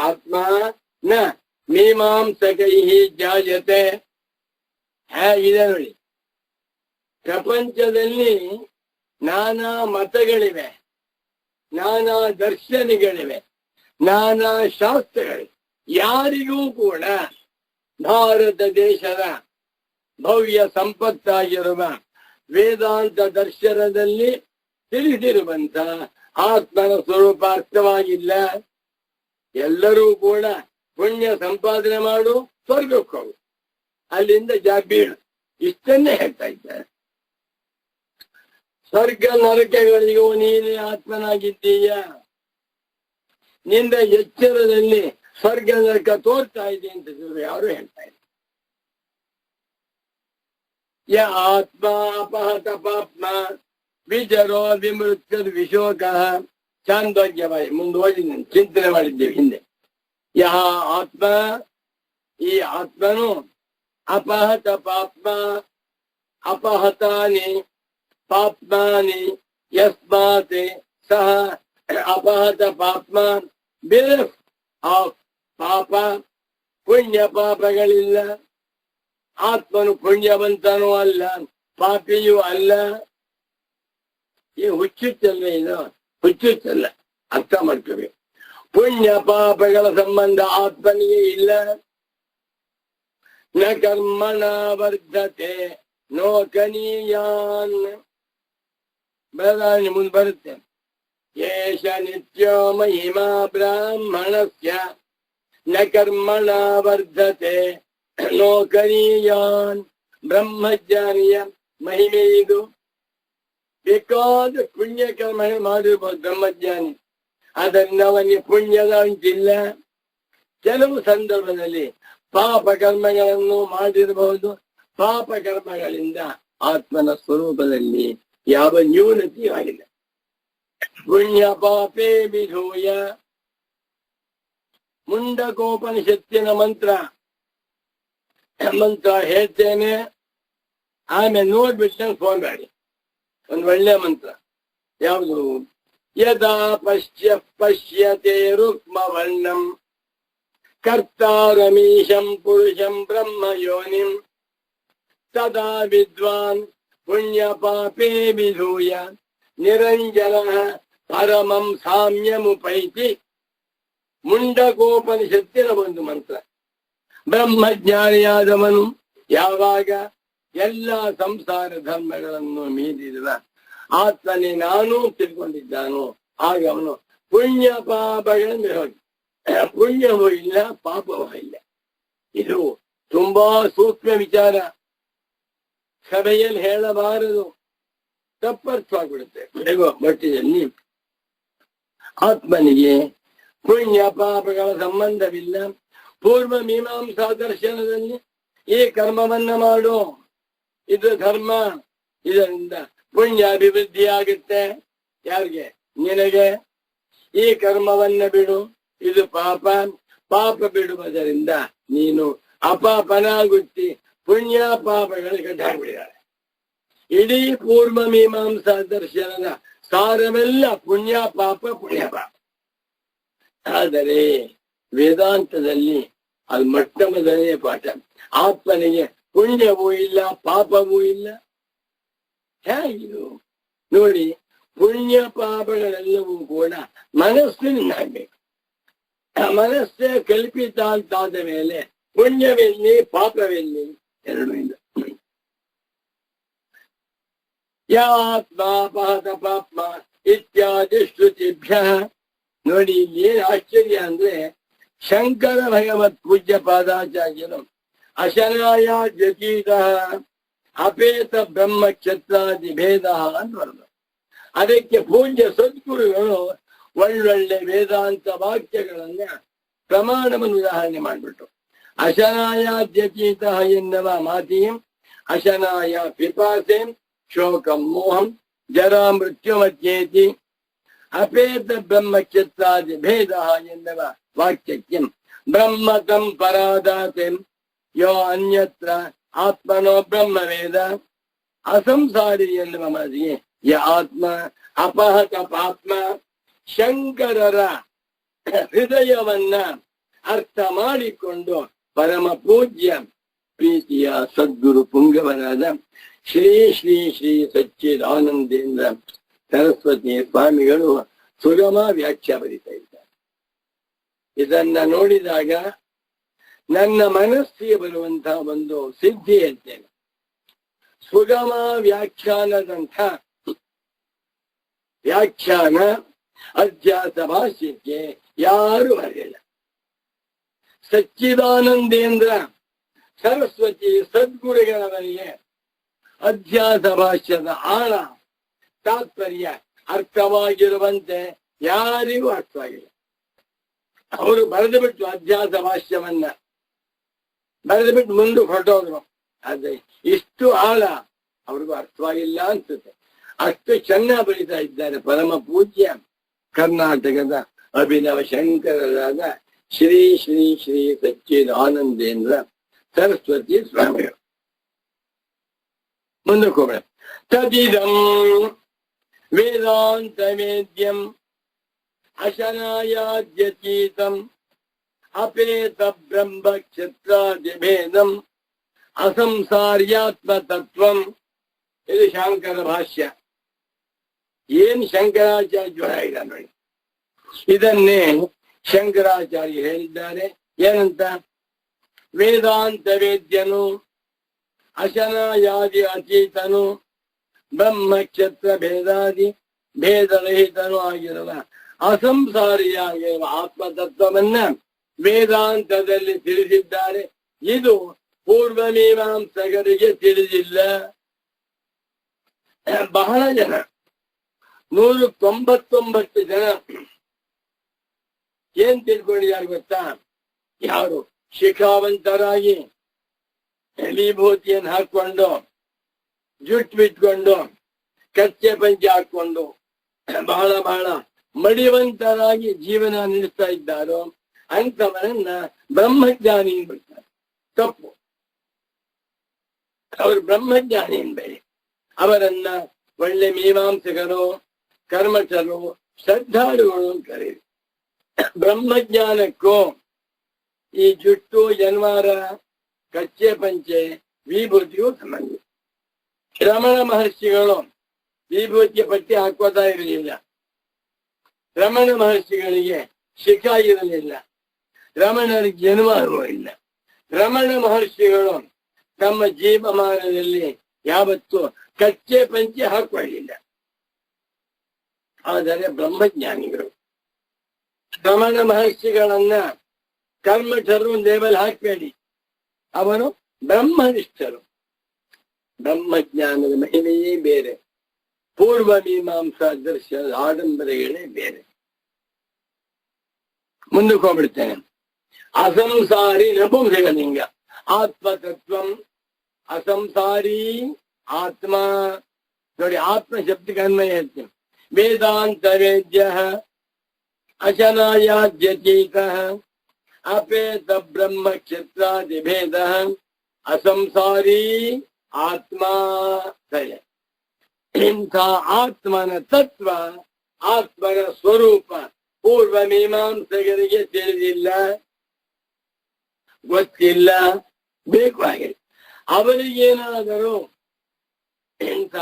ಆತ್ಮ ನ ಮೀಮಾಂಸಕೈ ಜಾಯತೆ. ಹೇಗಿದೆ ನೋಡಿ, ಪ್ರಪಂಚದಲ್ಲಿ ನಾನಾ ಮತಗಳಿವೆ, ನಾನಾ ದರ್ಶನಗಳಿವೆ, ನಾನಾ ಶಾಸ್ತ್ರಗಳಿವೆ. ಯಾರಿಗೂ ಕೂಡ ಭಾರತ ದೇಶದ ಭವ್ಯ ಸಂಪತ್ತಾಗಿರುವ ವೇದಾಂತ ದರ್ಶನದಲ್ಲಿ ತಿಳಿದಿರುವಂತ ಆತ್ಮನ ಸ್ವರೂಪ ಅರ್ಥವಾಗಿಲ್ಲ. ಎಲ್ಲರೂ ಕೂಡ ಪುಣ್ಯ ಸಂಪಾದನೆ ಮಾಡು, ಸ್ವರ್ಗಕ್ಕೆ ಹೋಗು, ಅಲ್ಲಿಂದ ಬೀಳು, ಇಷ್ಟನ್ನೇ ಹೇಳ್ತಾ ಇದ್ದಾರೆ. ಸ್ವರ್ಗ ನರಕಗಳಿಗೂ ನೀನೇ ಆತ್ಮನಾಗಿದ್ದೀಯ. ನಿಂದ ಎಚ್ಚರದಲ್ಲಿ ಸ್ವರ್ಗ ನರಕ ತೋರ್ತಾ ಇದೆ ಅಂತ ಯಾರು ಹೇಳ್ತಾ ಇಲ್ಲ. ಯ ಆತ್ಮ ಅಪಹತ ಪಾಪ್ಮ ವಿಜರೋ ವಿಮೃತ್ಯ ವಿಶೋಕ ಚಾಂದೋಗ್ಯವಾಯಿ ಮುಂದುವರಿ ಚಿಂತನೆ ಮಾಡಿದ್ದೇವೆ ಹಿಂದೆ. ಯಹ ಆತ್ಮ, ಈ ಆತ್ಮನು ಅಪಹತ ಪಾಪ್ಮ ಅಪಹತಾನಿ ಪಾಪ್ಮಾನಿ ಯಸ್ಮಾತ್ ಸಹ ಅಪಹತ ಪಾಪ್ಮ ಬೇರೆ ಆಫ್ ಪಾಪ, ಪುಣ್ಯ ಪಾಪಗಳಿಲ್ಲ. ಆತ್ಮನು ಪುಣ್ಯವಂತನೂ ಅಲ್ಲ, ಪಾಪಿಯೂ ಅಲ್ಲ. ಈ ಹುಚ್ಚುಚ್ಚಲ್ಲ, ಇದು ಹುಚ್ಚುಚ್ಚಲ್ಲ, ಅರ್ಥ ಮಾಡ್ಕೋಬೇಕು. ಪುಣ್ಯ ಪಾಪಗಳ ಸಂಬಂಧ ಆತ್ಮನಿಗೆ ಇಲ್ಲ. ನ ಕರ್ಮಣ ವರ್ಧತೆ ನೋಕನೀಯಾನ್. ಬರದಾಣಿ ಮುಂದೆ ಬರುತ್ತೆ. ಏಷ ನಿತ್ಯೋ ಮಹಿಮಾ ಬ್ರಾಹ್ಮಣಸ್ಯ ನ ಕರ್ಮಣ ವರ್ಧತೆ ನೋಕನೀಯಾನ್. ಬ್ರಹ್ಮಜ್ಞಾನಿಯ ಮಹಿಮೆ ಇದು. ಬೇಕಾದ ಪುಣ್ಯ ಕರ್ಮ ಮಾಡಿರ್ಬೋದು ಬ್ರಹ್ಮಜ್ಞಾನಿ, ಅದರಿಂದ ಅವನಿಗೆ ಪುಣ್ಯದ ಅಂಟಿಲ್ಲ. ಕೆಲವು ಸಂದರ್ಭದಲ್ಲಿ ಪಾಪ ಕರ್ಮಗಳನ್ನು ಮಾಡಿರಬಹುದು. ಪಾಪ ಕರ್ಮಗಳಿಂದ ಆತ್ಮನ ಸ್ವರೂಪದಲ್ಲಿ ಯಾವ ನ್ಯೂನತೆಯೂ ಆಗಿಲ್ಲ. ಪುಣ್ಯ ಪಾಪೇ ವಿಧೂಯ. ಮುಂಡಕೋಪನಿಷತ್ತಿನ ಮಂತ್ರ ಹೇಳ್ತೇನೆ, ಆಮೇಲೆ ನೋಡ್ಬಿಟ್ಟು ನಂಗೆ ಫೋನ್ ಮಾಡಿ. ಒಂದು ಒಳ್ಳೆ ಮಂತ್ರ ಯಾವುದು? ಯದಾ ಪಶ್ಯತೆ ರುಕ್ಮ ವರ್ಣಂ ಕರ್ತಾರಮೀಶಂ ಪುರುಷಂ ಬ್ರಹ್ಮ ಯೋನಿಂ ತದಾ ವಿದ್ವಾನ್ ಪುಣ್ಯ ಪಾಪೇ ವಿಧೂಯ ನಿರಂಜನ ಪರಮಂ ಸಾಮ್ಯಮುಪೈತಿ. ಮುಂಡಕೋಪನಿಷತ್ತಿನ ಒಂದು ಮಂತ್ರ. ಬ್ರಹ್ಮಜ್ಞಾನಿಯಾದವನು ಯಾವಾಗ ಎಲ್ಲ ಸಂಸಾರ ಧರ್ಮಗಳನ್ನು ಮೀರಿದ ಆತ್ಮನೇ ನಾನು ತಿಳ್ಕೊಂಡಿದ್ದಾನೋ ಆಗ ಅವನು ಪುಣ್ಯ ಪಾಪಗಳನ್ನು ಹೋಗಿ, ಪುಣ್ಯವೂ ಇಲ್ಲ ಪಾಪವೂ ಇಲ್ಲ. ಇದು ತುಂಬಾ ಸೂಕ್ಷ್ಮ ವಿಚಾರ, ಸಭೆಯಲ್ಲಿ ಹೇಳಬಾರದು, ತಪ್ಪರ್ಥವಾಗ್ಬಿಡುತ್ತೆ. ಮಟ್ಟಿನಲ್ಲಿ ಆತ್ಮನಿಗೆ ಪುಣ್ಯ ಪಾಪಗಳ ಸಂಬಂಧವಿಲ್ಲ. ಪೂರ್ವ ಮೀಮಾಂಸಾ ದರ್ಶನದಲ್ಲಿ ಈ ಕರ್ಮವನ್ನ ಮಾಡು, ಇದು ಧರ್ಮ, ಇದರಿಂದ ಪುಣ್ಯ ಅಭಿವೃದ್ಧಿ ಆಗುತ್ತೆ. ಯಾರಿಗೆ? ನಿನಗೆ. ಈ ಕರ್ಮವನ್ನ ಬಿಡು, ಇದು ಪಾಪ, ಪಾಪ ಬಿಡುವುದರಿಂದ ನೀನು ಅಪಾಪನಾಗುತ್ತಿ. ಪುಣ್ಯ ಪಾಪಗಳಿಗೆ ಧಾರ್ಬಿಡಿದ್ದಾರೆ. ಇಡೀ ಪೂರ್ವ ಮೀಮಾಂಸಾ ದರ್ಶನದ ಸಾರವೆಲ್ಲ ಪುಣ್ಯ ಪಾಪ ಪುಣ್ಯ ಪಾಪ. ಆದರೆ ವೇದಾಂತದಲ್ಲಿ ಅದು ಮೊಟ್ಟ ಮೊದಲನೇ ಪಾಠ. ಆತ್ಮನಿಗೆ ಪುಣ್ಯವೂ ಇಲ್ಲ ಪಾಪವೂ ಇಲ್ಲ. ಹೇಗಿದು ನೋಡಿ, ಪುಣ್ಯ ಪಾಪಗಳೆಲ್ಲವೂ ಕೂಡ ಮನಸ್ಸಿನಿಂದ ಆಗ್ಬೇಕು. ಮನಸ್ಸೇ ಕಲ್ಪಿತ ಅಂತಾದ ಮೇಲೆ ಪುಣ್ಯವೆಲ್ಲಿ ಪಾಪವೆಲ್ಲಿ ಎರಡು ಇಲ್ಲ. ಯಾತ್ಮಾಪಹತ ಪಾಪ್ಮ ಇತ್ಯಾದಿ ಶ್ರುತಿಭ್ಯ. ನೋಡಿ, ಇಲ್ಲಿ ಏನ್ ಆಶ್ಚರ್ಯ ಅಂದ್ರೆ, ಶಂಕರ ಭಗವತ್ ಪೂಜ್ಯ ಪಾದಾಚಾರ್ಯರು ಅಶನಾಯ ಜತೀತ ಅಪೇತ ಬ್ರಹ್ಮ ಕ್ಷತ್ರಾದಿ ಭೇದ ಅಂತ ಬರೆದು, ಅದಕ್ಕೆ ಪೂಜ್ಯ ಸದ್ಗುರುಗಳು ಒಳ್ಳೊಳ್ಳೆ ವೇದಾಂತ ವಾಕ್ಯಗಳನ್ನ ಪ್ರಮಾಣವನ್ನು ಉದಾಹರಣೆ ಮಾಡಿಬಿಟ್ಟು, ಅಶನಾಯ ಜತೀತ ಎನ್ನುವ ಮಾತಿಯಂ ಅಶನಾಯ ಪಿಪಾಸೆಂ ಶೋಕಂ ಮೋಹಂ ಜರಾ ಮೃತ್ಯು ಮಧ್ಯೇತಿ ಅಪೇತ ಬ್ರಹ್ಮ ಕ್ಷತ್ರಾದಿ ಭೇದ ಎನ್ನುವ ವಾಕ್ಯಕ್ಕೆ ಬ್ರಹ್ಮತಂ ಪರಾದಾತೆಂ ಯೋ ಅನ್ಯತ್ರ ಆತ್ಮನೋ ಬ್ರಹ್ಮವೇದ ಅಸಂಸಾರಿ ಎನ್ನುವ ಮಾತಿಗೆ ಯ ಆತ್ಮ ಅಪಹತ ಪಾಪ್ಮ. ಶಂಕರರ ಹೃದಯವನ್ನ ಅರ್ಥ ಮಾಡಿಕೊಂಡು ಪರಮ ಪೂಜ್ಯ ಪ್ರೀತಿಯ ಸದ್ಗುರು ಪುಂಗವರಾದ ಶ್ರೀ ಶ್ರೀ ಶ್ರೀ ಸಚ್ಚಿದಾನಂದೇಂದ್ರ ಸರಸ್ವತಿ ಸ್ವಾಮಿಗಳು ಸುಗಮ ವ್ಯಾಖ್ಯಾ ಬರೀತಾ ಇದ್ದಾರೆ. ಇದನ್ನ ನೋಡಿದಾಗ ನನ್ನ ಮನಸ್ಸಿಗೆ ಬರುವಂತಹ ಒಂದು ಸಿದ್ಧಿ ಹೇಳ್ತೇನೆ. ಸುಗಮ ವ್ಯಾಖ್ಯಾನದಂಥ ವ್ಯಾಖ್ಯಾನ ಅಧ್ಯಾಸ ಭಾಷ್ಯಕ್ಕೆ ಯಾರು ಬರಲಿಲ್ಲ. ಸಚ್ಚಿದಾನಂದೇಂದ್ರ ಸರಸ್ವತಿ ಸದ್ಗುರುಗಳವರಿಗೆ ಅಧ್ಯಾಸ ಭಾಷ್ಯದ ಆಳ ತಾತ್ಪರ್ಯ ಅರ್ಥವಾಗಿರುವಂತೆ ಯಾರಿಗೂ ಅರ್ಥವಾಗಿಲ್ಲ. ಅವರು ಬರೆದು ಬಿಟ್ಟು ಅಧ್ಯಾಸ ಭಾಷ್ಯವನ್ನ ಬರೆದು ಬಿಟ್ಟು ಮುಂದೆ ಹೊರಟೋದ್ರು. ಆದ್ರೆ ಇಷ್ಟು ಆಳ ಅವ್ರಿಗೂ ಅರ್ಥವಾಗಿಲ್ಲ ಅನ್ಸುತ್ತೆ. ಅಷ್ಟು ಚೆನ್ನಾಗಿ ಬರೀತಾ ಇದ್ದಾರೆ ಪರಮ ಪೂಜ್ಯ ಕರ್ನಾಟಕದ ಅಭಿನವ ಶಂಕರರಾದ ಶ್ರೀ ಶ್ರೀ ಶ್ರೀ ಸಚ್ಚಿದಾನಂದೇಂದ್ರ ಸರಸ್ವತಿ ಸ್ವಾಮಿಗಳು. ಮುಂದಕ್ಕೆ ಹೋಗೋಣ. ತದಿದಂ ವೇದಾಂತ ವೇದ್ಯಂ ಅಶನಾಯಾದ್ಯತೀತಂ ಅಪೇತ ಬ್ರಹ್ಮ ಕ್ಷತ್ರಾದಿಭೇದಂ ಅಸಂಸಾರ್ಯಾತ್ಮ ತತ್ವಂ. ಇದು ಶಂಕರ ಭಾಷ್ಯ. ಏನ್ ಶಂಕರಾಚಾರ್ಯ ಹೇಳಿದ ನೋಡಿ. ಇದನ್ನೇ ಶಂಕರಾಚಾರ್ಯ ಹೇಳಿದ್ದಾರೆ. ಏನಂತ? ವೇದಾಂತ ವೇದ್ಯನು, ಅಶನಾಯಾದಿ ಅತೀತನು, ಬ್ರಹ್ಮಕ್ಷತ್ರ ಭೇದಾದಿ ಭೇದರಹಿತನೂ ಆಗಿರುವ ಅಸಂಸಾರಿಯಾಗಿರುವ ಆತ್ಮತತ್ವವನ್ನ ವೇದಾಂತದಲ್ಲಿ ತಿಳಿಸಿದ್ದಾರೆ. ಇದು ಪೂರ್ವ ಮೀಮಾಂಸಕರಿಗೆ ತಿಳಿದಿಲ್ಲ. ಬಹಳ ಜನ 199 ಜನ ಏನ್ ತಿಳ್ಕೊಂಡಿದ್ದಾರೆ ಗೊತ್ತಾ? ಯಾರು ಶಿಖಾವಂತರಾಗಿ ವಿಭೂತಿಯನ್ನು ಹಾಕೊಂಡು ಜುಟ್ಟು ಬಿಟ್ಕೊಂಡು ಕಚ್ಚೆ ಪಂಚೆ ಹಾಕೊಂಡು ಬಹಳ ಬಹಳ ಮಡಿವಂತರಾಗಿ ಜೀವನ ನಡೆಸ್ತಾ ಇದ್ದಾರೋ ಅಂತವರನ್ನ ಬ್ರಹ್ಮಜ್ಞಾನಿ ಬಿಡ್ತಾರೆ. ತಪ್ಪು. ಅವರು ಬ್ರಹ್ಮಜ್ಞಾನಿ ಬೇರೆ. ಅವರನ್ನ ಒಳ್ಳೆ ಮೀಮಾಂಸಕರು, ಕರ್ಮಠರು, ಶ್ರದ್ಧಾಳುಗಳು ಕರೀರಿ. ಬ್ರಹ್ಮಜ್ಞಾನಕ್ಕೂ ಈ ಜುಟ್ಟು, ಜನ್ವಾರ, ಕಚ್ಚೆ ಪಂಚೆ, ವಿಭೂತಿಗೂ ಸಂಬಂಧ. ರಮಣ ಮಹರ್ಷಿಗಳು ವಿಭೂತಿಯ ಪಟ್ಟಿ ಹಾಕೋತಾ ಇರಲಿಲ್ಲ. ರಮಣ ಮಹರ್ಷಿಗಳಿಗೆ ಶಿಖಾ ಇರಲಿಲ್ಲ. ರಮಣರಿಗೆ ಜನ್ವಾರವೂ ಇಲ್ಲ. ರಮಣ ಮಹರ್ಷಿಗಳು ತಮ್ಮ ಜೀವಮಾನದಲ್ಲಿ ಯಾವತ್ತೂ ಕಚ್ಚೆ ಪಂಚೆ ಹಾಕೊಳ್ಳಿಲ್ಲ. ಆದರೆ ಬ್ರಹ್ಮಜ್ಞಾನಿಗಳು ರಮಣ ಮಹರ್ಷಿಗಳನ್ನ ಕರ್ಮಠರು ಲೇಬಲ್ ಹಾಕಬೇಡಿ. ಅವನು ಬ್ರಹ್ಮನಿಷ್ಠರು. ಬ್ರಹ್ಮಜ್ಞಾನದ ಮಹಿಮೆಯೇ ಬೇರೆ. ಪೂರ್ವ ಮೀಮಾಂಸಾ ದರ್ಶನದ ಆಡಂಬರಗಳೇ ಬೇರೆ. ಮುಂದಕ್ಕೆ ಹೋಗ್ಬಿಡ್ತೇನೆ. ಅಸಂಸಾರಿ ನಪುಂಸಕಲಿಂಗ ಆತ್ಮತತ್ವಂ. ಅಸಂಸಾರಿ ಆತ್ಮ ನೋಡಿ. ಆತ್ಮ ಶಬ್ದಕ್ಕೆ ಅನ್ವಯ ಹೇಳ್ತೀನಿ. ವೇದಾಂತ ವೇದ್ಯ ಅಶನಾಯಾದ್ಯತೀತ ಅಪೇತ ಬ್ರಹ್ಮ ಕ್ಷತ್ರಾದಿ ಭೇದ ಅಸಂಸಾರಿ ಆತ್ಮ. ಇಂಥ ಆತ್ಮನ ತತ್ವ, ಆತ್ಮನ ಸ್ವರೂಪ ಪೂರ್ವ ಮೀಮಾಂಸಕರಿಗೆ ತಿಳಿದಿಲ್ಲ, ಗೊತ್ತಿಲ್ಲ. ಬೇಕು ಹಾಗೆ ಅವರಿಗೇನಾದರೂ ಇಂಥ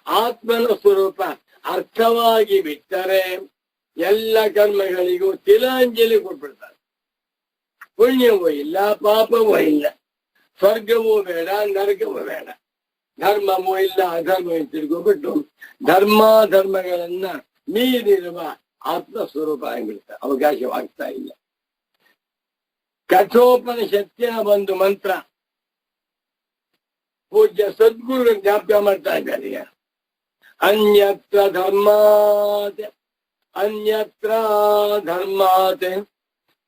ಆತ್ಮನ ಸ್ವರೂಪ ಅರ್ಥವಾಗಿ ಬಿಟ್ಟರೆ ಎಲ್ಲ ಕರ್ಮಗಳಿಗೂ ತಿಲಾಂಜಲಿ ಕೊಟ್ಬಿಡ್ತಾರೆ. ಪುಣ್ಯವೂ ಇಲ್ಲ, ಪಾಪವೂ ಇಲ್ಲ, ಸ್ವರ್ಗವೂ ಬೇಡ, ನರಕವೂ ಬೇಡ, ಧರ್ಮವೂ ಇಲ್ಲ, ಅಧರ್ಮವೂ ತಿಳ್ಕೊಬಿಟ್ಟು ಧರ್ಮಾಧರ್ಮಗಳನ್ನ ಮೀರಿರುವ ಆತ್ಮ ಸ್ವರೂಪ ಆಗಿಬಿಡ್ತಾರೆ. ಅವಕಾಶವಾಗ್ತಾ ಇಲ್ಲ. ಕಠೋಪನಿಷತ್ತಿನ ಒಂದು ಮಂತ್ರ ಪೂಜ್ಯ ಸದ್ಗುರು ಜ್ಞಾಪಕ ಮಾಡ್ತಾ ಇದ್ದಾರೆ. ಅನ್ಯತ್ರ ಧರ್ಮಾತ್ ಅನ್ಯತ್ರ ಧರ್ಮಾತ್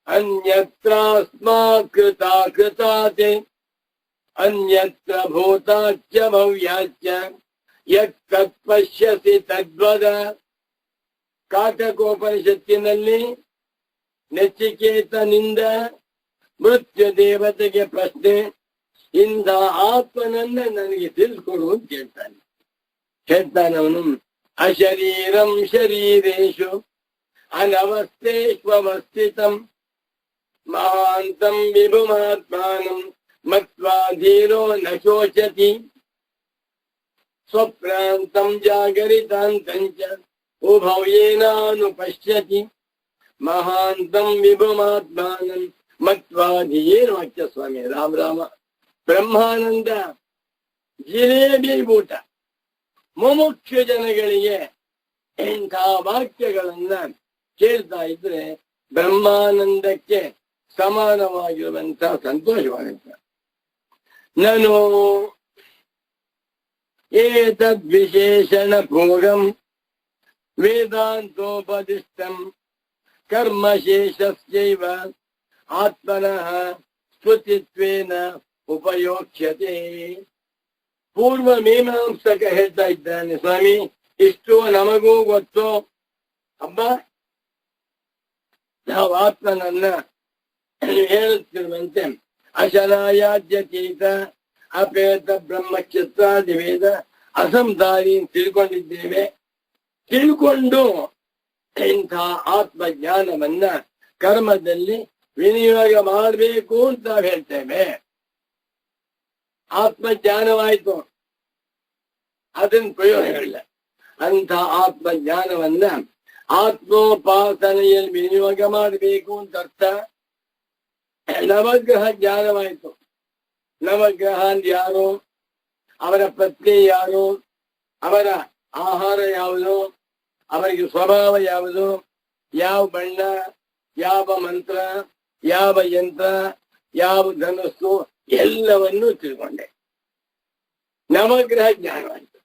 ಅನ್ಯತ್ರ ಸ್ಮಾಕೃತಾ ಕೃತಾತೆ ಅನ್ಯತ್ರ ಭೂತಾಚ್ಚ ಭವ್ಯಾಚ್ಚ ಯತ್ ಪಶ್ಯಸಿ ತದ್ವದ. ಕಾಟಕೋಪನಿಷತ್ತಿನಲ್ಲಿ ನಚಿಕೇತನಿಂದ ಮೃತ್ಯು ದೇವತೆಗೆ ಪ್ರಶ್ನೆ. ಇಂಥ ಆತ್ಮನನ್ನ ನನಗೆ ತಿಳಿಸ್ಕೊಡು ಅಂತ ಹೇಳ್ತಾನವನು. ಅಶರೀರಂ ಶರೀರೇಶು ಅನವಸ್ಥೇಷ್ವಸ್ಥಿತಂ ಮಹಾಂತಂ ವಿಭುಮಾತ್ಮಾನಂ ಮತ್ವಾ ಧೀರೋ ನ ಶೋಚತಿ ಸ್ವಪ್ರಾಂತಂ ಜಾಗರಿತಾಂತಂಚ ಉಭಯೇನಾನು ಪಶ್ಯತಿ ಮಹಾಂತಂ ಜಿಲೇಬಿ ಊಟ. ಮುಮುಕ್ಷು ಜನಗಳಿಗೆ ಇಂಥ ವಾಕ್ಯಗಳನ್ನ ಕೇಳ್ತಾ ಇದ್ರೆ ಬ್ರಹ್ಮಾನಂದಕ್ಕೆ ಸಮಾನವಾಗಿರುವಂತ ಸಂತೋಷವಾಗುತ್ತೆ. ನಾನು ಏತದ್ವಿಶೇಷಣ ಭೋಗಂ ವೇದಾಂತೋಪದಿಷ್ಟಂ ಕರ್ಮಶೇಷಸ್ಯೈವ ಆತ್ಮನಃ ಸ್ತುತಿತ್ವೇನ ಉಪಯೋಕ್ಷ್ಯತೆ. ಪೂರ್ವ ಮೀಮಾಂಸಕ ಹೇಳ್ತಾ ಇದ್ದಾನೆ, ಸ್ವಾಮಿ ಇಷ್ಟು ನಮಗೂ ಗೊತ್ತು, ಹಬ್ಬ ನಾವು ಆತ್ಮನನ್ನ ಹೇಳುತ್ತಿರುವಂತೆ ಅಶನಾಯಾದ್ಯತೀತ ಅಪೇತ ಬ್ರಹ್ಮಕ್ಷತ್ರಾದಿ ವೇದ ಅಸಂಧಾರಿ ತಿಳ್ಕೊಂಡಿದ್ದೇವೆ. ತಿಳ್ಕೊಂಡು ಇಂಥ ಆತ್ಮಜ್ಞಾನವನ್ನ ಕರ್ಮದಲ್ಲಿ ವಿನಿಯೋಗ ಮಾಡಬೇಕು ಅಂತ ನಾವು ಹೇಳ್ತೇವೆ. ಆತ್ಮಜ್ಞಾನವಾಯ್ತು, ಅದನ್ನ ಪ್ರಯೋಜನಗಳಿಲ್ಲ. ಅಂತ ಆತ್ಮಜ್ಞಾನವನ್ನ ಆತ್ಮೋಪಾಸನೆಯಲ್ಲಿ ವಿನಿಯೋಗ ಮಾಡಬೇಕು ಅಂತ ಅರ್ಥ. ನವಗ್ರಹ ಜ್ಞಾನವಾಯಿತು. ನವಗ್ರಹ ಅಂದ್ರೆ ಯಾರು? ಅವರ ಪತ್ನಿ ಯಾರು, ಅವರ ಆಹಾರ ಯಾವುದು, ಅವರಿಗೆ ಸ್ವಭಾವ ಯಾವುದು, ಯಾವ ಬಣ್ಣ, ಯಾವ ಮಂತ್ರ, ಯಾವ ಯಂತ್ರ, ಯಾವ ಧನಸ್ಸು ಎಲ್ಲವನ್ನೂ ತಿಳ್ಕೊಂಡೆ. ನವಗ್ರಹ ಜ್ಞಾನವಾಯಿತು.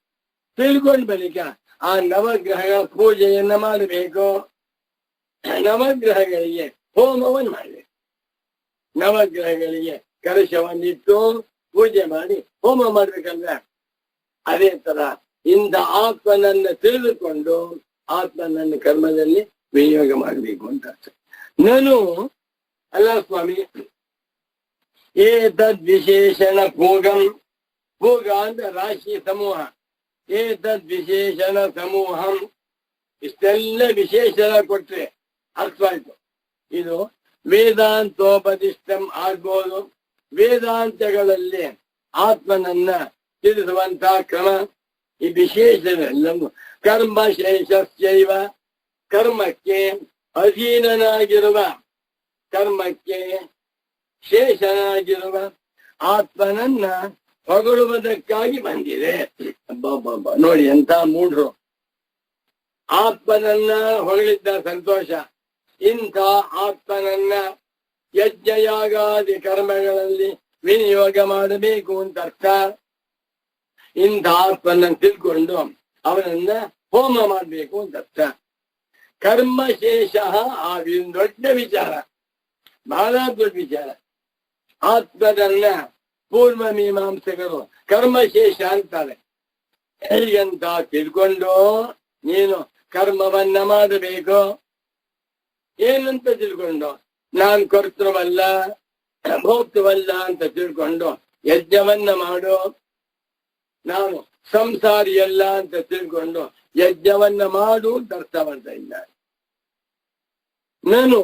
ತಿಳ್ಕೊಂಡ ಬಳಿಕ ಆ ನವಗ್ರಹಗಳ ಪೂಜೆಯನ್ನ ಮಾಡಬೇಕು. ನವಗ್ರಹಗಳಿಗೆ ಹೋಮವನ್ನು ಮಾಡಬೇಕು. ನವಗ್ರಹಗಳಿಗೆ ಕಲಶವನ್ನಿಟ್ಟು ಪೂಜೆ ಮಾಡಿ ಹೋಮ ಮಾಡ್ಬೇಕಂದ್ರ ಅದೇ ತರ ಇಂಥ ಆತ್ಮನನ್ನ ತಿಳಿದುಕೊಂಡು ಆತ್ಮನನ್ನ ಕರ್ಮದಲ್ಲಿ ವಿನಿಯೋಗ ಮಾಡಬೇಕು ಅಂತ ಅರ್ಥ. ನಾನು ಅಲ್ಲ ಸ್ವಾಮಿ, ಏತದ್ ವಿಶೇಷಣ ಭೋಗಂ, ಭೋಗ ಅಂದ್ರೆ ರಾಶಿ ಸಮೂಹ, ಏತದ್ ವಿಶೇಷಣ ಸಮೂಹಂ, ಇಷ್ಟೆಲ್ಲ ವಿಶೇಷಣ ಕೊಟ್ರೆ ಅರ್ಥವಾಯ್ತು. ಇದು ವೇದಾಂತೋಪದಿಷ್ಟಂ ಆಗ್ಬೋದು. ವೇದಾಂತಗಳಲ್ಲಿ ಆತ್ಮನನ್ನ ತಿಳಿಸುವಂತಹ ಕ್ರಮ ಈ ವಿಶೇಷವೆಲ್ಲವೂ ಕರ್ಮಶೇಷಸ್ಯೈವ, ಕರ್ಮಕ್ಕೆ ಅಧೀನನಾಗಿರುವ, ಕರ್ಮಕ್ಕೆ ಶೇಷನಾಗಿರುವ ಆತ್ಮನನ್ನ ಹೊಗಳುವುದಕ್ಕಾಗಿ ಬಂದಿದೆ. ನೋಡಿ ಎಂತ ಮೂಢರು, ಆತ್ಮನನ್ನ ಹೊಗಳಿದ್ದ ಸಂತೋಷ. ಇಂಥ ಆತ್ಮನನ್ನ ಯಜ್ಞಯಾಗಾದಿ ಕರ್ಮಗಳಲ್ಲಿ ವಿನಿಯೋಗ ಮಾಡಬೇಕು ಅಂತ ಅರ್ಥ. ಇಂಥ ಆತ್ಮನನ್ನು ತಿಳ್ಕೊಂಡು ಅವನನ್ನ ಹೋಮ ಮಾಡಬೇಕು ಅಂತ ಅರ್ಥ. ಕರ್ಮಶೇಷ ಆ ದೊಡ್ಡ ವಿಚಾರ, ಬಹಳ ದೊಡ್ಡ ವಿಚಾರ. ಆತ್ಮದನ್ನ ಪೂರ್ವ ಮೀಮಾಂಸಕರು ಕರ್ಮಶೇಷ ಅಂತಾರೆ. ಹೇಗಂತ ತಿಳ್ಕೊಂಡು ನೀನು ಕರ್ಮವನ್ನ ಮಾಡಬೇಕು. ಏನಂತ ತಿಳ್ಕೊಂಡು ನಾನು ಕರ್ತೃವಲ್ಲ ಭೋಕ್ತವಲ್ಲ ಅಂತ ತಿಳ್ಕೊಂಡು ಯಜ್ಞವನ್ನ ಮಾಡು. ನಾನು ಸಂಸಾರಿಯಲ್ಲ ಅಂತ ತಿಳ್ಕೊಂಡು ಯಜ್ಞವನ್ನ ಮಾಡು ಅಂತ ಅರ್ಥ ಮಾಡ್ತಾ ಇದ್ದಾರೆ. ನಾನು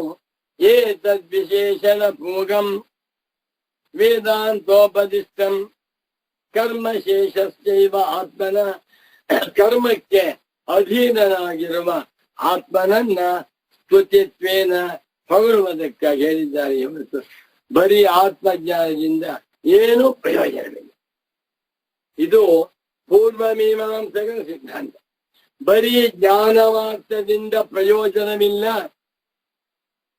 ಏತದ್ವಿಶೇಷಣ ಭೋಗಂ ವೇದಾಂತೋಪದಿಷ್ಟಂ ಕರ್ಮಶೇಷಸ್ಯೈವ ಆತ್ಮನ, ಕರ್ಮಕ್ಕೆ ಅಧೀನನಾಗಿರುವ ಆತ್ಮನನ್ನ ಸ್ತುತಿತ್ವೇನ ಹೊಗಳುವುದಕ್ಕಾಗಿ ಹೇಳಿದ್ದಾರೆ. ಇವತ್ತು ಬರೀ ಆತ್ಮಜ್ಞಾನದಿಂದ ಏನು ಪ್ರಯೋಜನವಿಲ್ಲ. ಇದು ಪೂರ್ವ ಮೀಮಾಂಸಕರ ಸಿದ್ಧಾಂತ. ಬರೀ ಜ್ಞಾನವಾರ್ಥದಿಂದ ಪ್ರಯೋಜನವಿಲ್ಲ.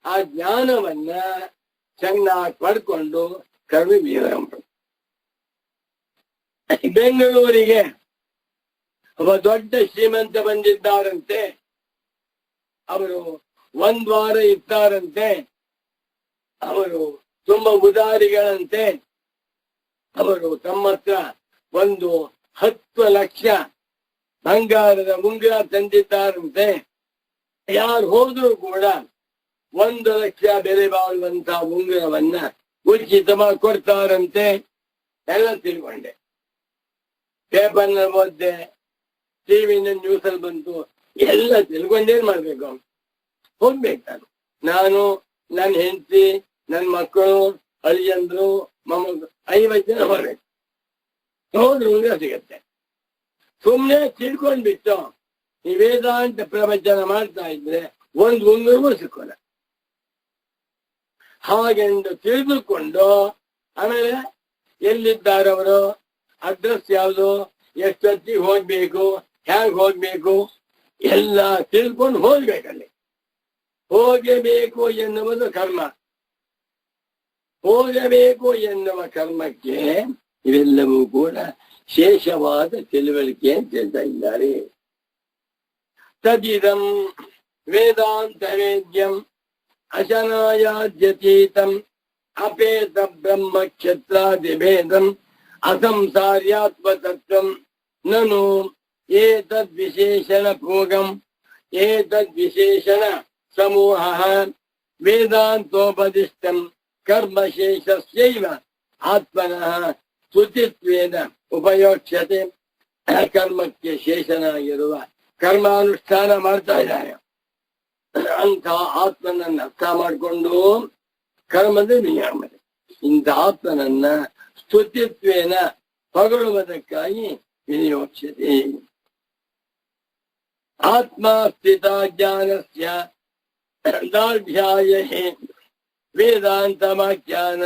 ಆ ಜ್ಞಾನವನ್ನ ಚೆನ್ನಾಗಿ ಪಡ್ಕೊಂಡು ಕರ್ಮ ವಿನಿಯೋಗ. ಬೆಂಗಳೂರಿಗೆ ಒಬ್ಬ ದೊಡ್ಡ ಶ್ರೀಮಂತ ಬಂದಿದ್ದಾರಂತೆ. ಅವರು ಒಂದ್ ವಾರ ಇರ್ತಾರಂತೆ. ಅವರು ತುಂಬಾ ಉದಾರಿಗಳಂತೆ. ಅವರು ತಮ್ಮ ಹತ್ರ ಒಂದು 10 ಲಕ್ಷ ಬಂಗಾರದ ಉಂಗುರ ತಂದಿದ್ದಾರಂತೆ. ಯಾರು ಹೋದ್ರು ಕೂಡ 1 ಲಕ್ಷ ಬೆಲೆ ಬಾಳುವಂತ ಉಂಗುರವನ್ನ ಉಚಿತವಾಗಿ ಕೊಡ್ತಾರಂತೆ. ಎಲ್ಲ ತಿಳ್ಕೊಂಡೆ, ಪೇಪರ್ನಲ್ಲಿ ಓದ್ದೆ, ಟಿವಿನ ನ್ಯೂಸಲ್ಲಿ ಬಂತು, ಎಲ್ಲ ತಿಳ್ಕೊಂಡೇನ್ ಮಾಡ್ಬೇಕು, ಹೋಗ್ಬೇಕು. ನಾನು ನನ್ನ ಹೆಂಡತಿ, ನನ್ನ ಮಕ್ಕಳು, ಅಳಿಯಂದ್ರು, ಮೊಮ್ಮಗಳು 50 ಜನ ಹೋಗ್ಬೇಕು. ಹೋದ್ರೆ ಉಂಗುರ ಸಿಗತ್ತೆ. ಸುಮ್ನೆ ತಿಳ್ಕೊಂಡ್ಬಿಟ್ಟು ಈ ವೇದಾಂತ ಪ್ರವಚನ ಮಾಡ್ತಾ ಇದ್ರೆ ಒಂದು ಉಂಗುರವೂ ಸಿಕ್ಕೋಲ್ಲ. ಹಾಗೆಂದು ತಿಳಿದುಕೊಂಡು ಆಮೇಲೆ ಎಲ್ಲಿದ್ದಾರವರು, ಅಡ್ರೆಸ್ ಯಾವುದು, ಎಷ್ಟೊತ್ತಿಗೆ ಹೋಗ್ಬೇಕು, ಹೇಗೆ ಹೋಗ್ಬೇಕು ಎಲ್ಲ ತಿಳ್ಕೊಂಡು ಹೋಗ್ಬೇಕಲ್ಲಿ. ಹೋಗಬೇಕು ಎನ್ನುವುದು ಕರ್ಮ. ಹೋಗಬೇಕು ಎನ್ನುವ ಕರ್ಮಕ್ಕೆ ಇವೆಲ್ಲವೂ ಕೂಡ ಶೇಷವಾದ ತಿಳುವಳಿಕೆ ಅಂತ ಹೇಳ್ತಾ ಇದ್ದಾರೆ. ತದಿದಂ ವೇದಾಂತ ವೇದ್ಯಂ ಅಶನಾಯಾದ್ಯತೀತಂ ಅಪೇತ ಬ್ರಹ್ಮ ಕ್ಷತ್ರಾದಿಭೇದಂ ಅಸಂಸಾರ್ಯಾತ್ಮತತ್ವಂ ನನು ಏತದ್ವಿಶೇಷಣ ಭೋಗಂ ಏತದ್ವಿಶೇಷಣ ಸಮೂಹಃ ವೇದಾಂತೋಪದಿಷ್ಟಂ ಕರ್ಮಶೇಷಸ್ಯೈವ ಆತ್ಮನಃ ಸ್ತುತಿತ್ವೇನ ಉಪಯೋಕ್ಷ್ಯತೆ. ಕರ್ಮಕ್ಕೆ ಶೇಷನಾಗಿರುವ ಕರ್ಮಾನುಷ್ಠಾನ ಮಾಡ್ತಾ ಇದ್ದಾರೆ ಅಂತ ಆತ್ಮನನ್ನ ಅರ್ಥ ಮಾಡಿಕೊಂಡು ಕರ್ಮದ ನಿಯಮ ಇಂಥ ಆತ್ಮನನ್ನ ಸ್ತುತಿತ್ವೇನ ಹೊಗಳುವುದಕ್ಕಾಗಿ ವಿನಿಯೋಕ್ಷ್ಯತೆ. ಆತ್ಮ ಸ್ಥಿತ ಜ್ಞಾನಸ್ಯ ದಾರ್ಢ್ಯಾಯಹಿ ವೇದಾಂತವಾಕ್ಯಾನ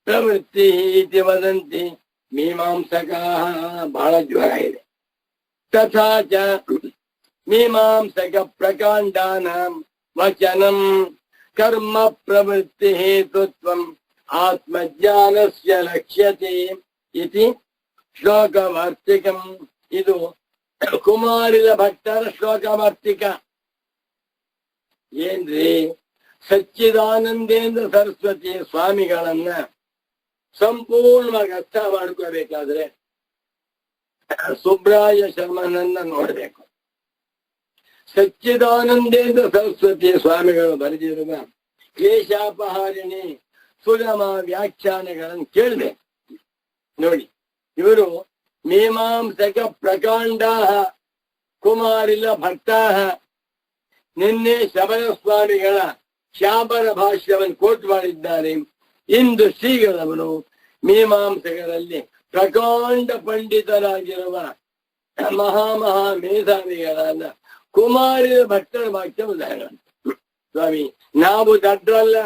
ಪ್ರವೃತ್ತಿ ಇತಿ ವದಂತಿ ಮೀಮಾಂಸಕಾಃ. ಬಹಳ ಜ್ವರ ಇದೆ. ತಥಾ ಚ ಮೀಮಾಂಸಕ ಪ್ರಕಾಂಡಾನಾಂ ವಚನಂ ಕರ್ಮ ಪ್ರವೃತ್ತಿ ಹೇತುತ್ವಂ ಆತ್ಮಜ್ಞಾನಸ್ಯ ಲಕ್ಷ್ಯತೆ ಇತಿ ಶ್ಲೋಕವಾರ್ತಿಕಂ. ಇದು ಕುಮಾರಿಲ ಭಕ್ತರ ಶ್ಲೋಕವಾರ್ತಿಕ. ಏನ್ರಿ, ಸಚ್ಚಿದಾನಂದೇಂದ್ರ ಸರಸ್ವತಿ ಸ್ವಾಮಿಗಳನ್ನ ಸಂಪೂರ್ಣವಾಗಿ ಅರ್ಥ ಮಾಡ್ಕೋಬೇಕಾದ್ರೆ ಸುಬ್ರಾಯ ಶರ್ಮನನ್ನ ನೋಡ್ಬೇಕು. ಸಚ್ಚಿದಾನಂದೇಂದ್ರ ಸರಸ್ವತಿ ಸ್ವಾಮಿಗಳು ಬರೆದಿರುವ ಕ್ಲೇಶಾಪಹಾರಿಣಿ ಸುಗಮ ವ್ಯಾಖ್ಯಾನಗಳನ್ನು ಕೇಳಬೇಕು. ನೋಡಿ, ಇವರು ಮೀಮಾಂಸಕ ಪ್ರಕಾಂಡಾ ಕುಮಾರಿಲ ಭಕ್ತಾಹ. ನಿನ್ನೆ ಶಬರ ಸ್ವಾಮಿಗಳ ಶಾಬರ ಭಾಷ್ಯವನ್ನು ಕೋಟ್ ಮಾಡಿದ್ದಾರೆ. ಇಂದು ಶ್ರೀಗಳವರು ಮೀಮಾಂಸಕರಲ್ಲಿ ಪ್ರಕಾಂಡ ಪಂಡಿತರಾಗಿರುವ ಮಹಾ ಮೇಧಾವಿಗಳಾದ ಕುಮಾರಿಯ ಭಕ್ತರ ವಾಕ್ಯ ಉದಾಹರಣೆ. ಸ್ವಾಮಿ, ನಾವು ದಡ್ರಲ್ಲ,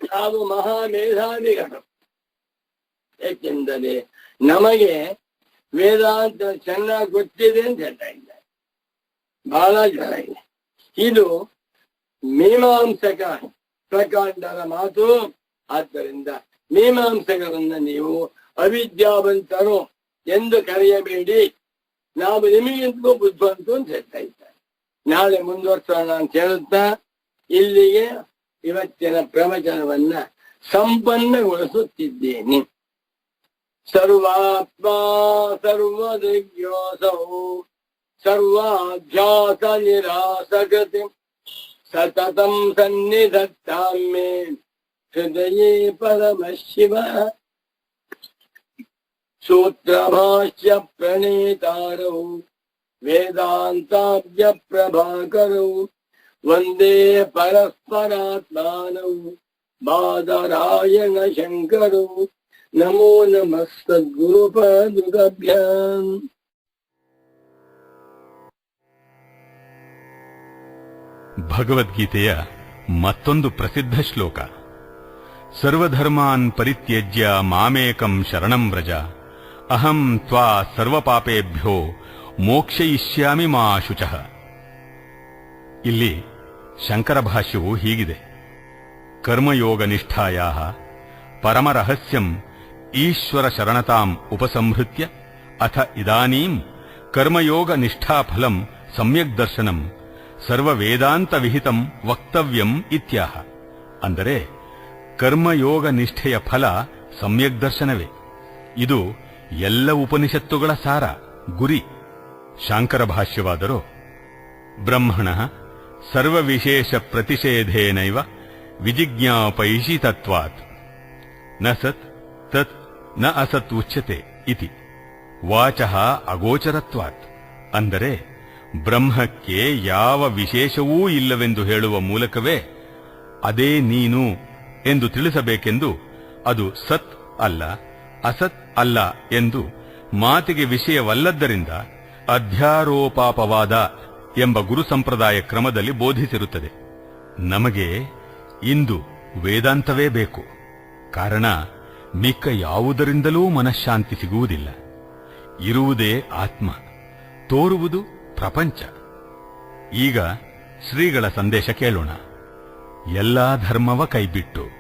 ನಾವು ಮಹಾ ಮೇಧಾವಿಗಳು. ಏಕೆಂದರೆ ನಮಗೆ ವೇದಾಂತ ಚೆನ್ನಾಗಿ ಗೊತ್ತಿದೆ ಅಂತ ಹೇಳ್ತಾ ಇದ್ದಾರೆ. ಬಹಳ ಜನ ಇದೆ. ಇದು ಮೀಮಾಂಸಕ ಪ್ರಕಾಂಡರ ಮಾತು. ಆದ್ದರಿಂದ ಮೀಮಾಂಸಕರನ್ನ ನೀವು ಅವಿದ್ಯಾವಂತರು ಎಂದು ಕರೆಯಬೇಡಿ, ನಾವು ನಿಮಗಿಂತಲೂ ಬುದ್ಧಿವಂತು ಅಂತ ಹೇಳ್ತಾ ಇದ್ದಾರೆ. ನಾಳೆ ಮುಂದುವರ್ಸೋಣ ಅಂತ ಹೇಳುತ್ತಾ ಇಲ್ಲಿಗೆ ಇವತ್ತಿನ ಪ್ರವಚನವನ್ನ ಸಂಪನ್ನಗೊಳಿಸುತ್ತಿದ್ದೇನೆ. ಸರ್ವಾತ್ಮ ಸರ್ವದಿವ್ಯೋಸೌ ಸರ್ವಾಧ್ಯಾಸ ನಿರಾಸಕೃತಿ ಸತತಂ ಸನ್ನಿಧತ್ತಾಂ ಮೇ ಹೃದಯೇ ಪರಮಶಿವ. ಸೂತ್ರಭಾಷ್ಯ ಪ್ರಣೇತಾರೌ ವೇದಾಂತಾಭ್ಯ ಪ್ರಭಾಕರೌ ವಂದೇ ಪರಸ್ಪರಾತ್ಮಾನೌ ಬಾದರಾಯಣ ಶಂಕರೌ. ನಮೋ ನಮಃ ಸದ್ಗುರುಪಾದುಕಾಭ್ಯಾಂ. ಭಗವದ್ಗೀತೆಯ ಮತ್ತೊಂದು ಪ್ರಸಿದ್ಧ ಶ್ಲೋಕ. ಸರ್ವಧರ್ಮಾನ್ ಪರಿತ್ಯಜ್ಯ ಮಾಮೇಕಂ ಶರಣಂ ವ್ರಜ ಅಹಂ ತ್ವಾ ಸರ್ವಪಾಪೇಭ್ಯೋ ಮೋಕ್ಷಯಿಷ್ಯಾಮಿ ಮಾ ಶುಚಃ. ಇಲ್ಲಿ ಶಂಕರ ಭಾಷ್ಯವು ಹೀಗಿದೆ: ಕರ್ಮಯೋಗ ನಿಷ್ಠಾಯಾಃ ಪರಮರಹಸ್ಯಂ ಈಶ್ವರ ಶರಣತಾಂ ಉಪಸಂಹೃತ್ಯ ಅಥ ಇದಾನೀಂ ಕರ್ಮಯೋಗ ನಿಷ್ಠಾಫಲಂ ಸಮ್ಯಕ್ ದರ್ಶನಂ ಸರ್ವವೇದಾಂತ ವಿಹಿತಂ ವಕ್ತವ್ಯಂ ಇತ್ಯಾಹ. ಅಂದರೆ ಕರ್ಮಯೋಗ ನಿಷ್ಠೆಯ ಫಲ ಸಮ್ಯಕ್ ದರ್ಶನವೇ. ಇದು ಎಲ್ಲ ಉಪನಿಷತ್ತುಗಳ ಸಾರ, ಗುರಿ. ಶಾಂಕರ ಭಾಷ್ಯವಾದರೂ ಬ್ರಹ್ಮಣಃ ಸರ್ವವಿಶೇಷ ಪ್ರತಿಷೇಧೇನೈವ ವಿಜಿಜ್ಞಾಪಯಿಷಿ ತತ್ವಾತ್ ನ ಸತ್ ತತ್ ನ ಅಸತ್ ಉಚ್ಯತೆ ಇತಿ ವಾಚಃ ಅಗೋಚರತ್ವಾತ್. ಅಂದರೆ ಬ್ರಹ್ಮಕ್ಕೆ ಯಾವ ವಿಶೇಷವೂ ಇಲ್ಲವೆಂದು ಹೇಳುವ ಮೂಲಕವೇ ಅದೇ ನೀನು ಎಂದು ತಿಳಿಸಬೇಕೆಂದು ಅದು ಸತ್ ಅಲ್ಲ ಅಸತ್ ಅಲ್ಲ ಎಂದು ಮಾತಿಗೆ ವಿಷಯವಲ್ಲದ್ದರಿಂದ ಅಧ್ಯಾರೋಪಾಪವಾದ ಎಂಬ ಗುರು ಸಂಪ್ರದಾಯ ಕ್ರಮದಲ್ಲಿ ಬೋಧಿಸಿರುತ್ತದೆ. ನಮಗೆ ಇಂದು ವೇದಾಂತವೇ ಬೇಕು. ಕಾರಣ ಮಿಕ್ಕ ಯಾವುದರಿಂದಲೂ ಮನಃಶಾಂತಿ ಸಿಗುವುದಿಲ್ಲ. ಇರುವುದೇ ಆತ್ಮ, ತೋರುವುದು ಪ್ರಪಂಚ. ಈಗ ಶ್ರೀಗಳ ಸಂದೇಶ ಕೇಳೋಣ. ಎಲ್ಲಾ ಧರ್ಮವ ಕೈಬಿಟ್ಟು.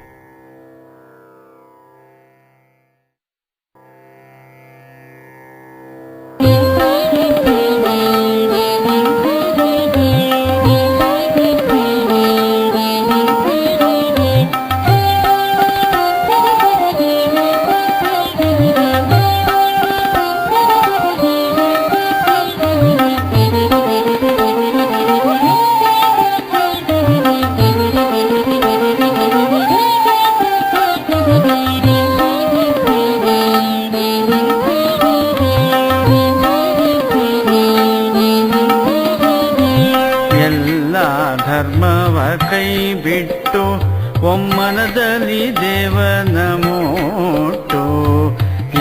ಧರ್ಮವ ಕೈ ಬಿಟ್ಟು ಒಮ್ಮನದಲ್ಲಿ ದೇವನ ಮೋಟು.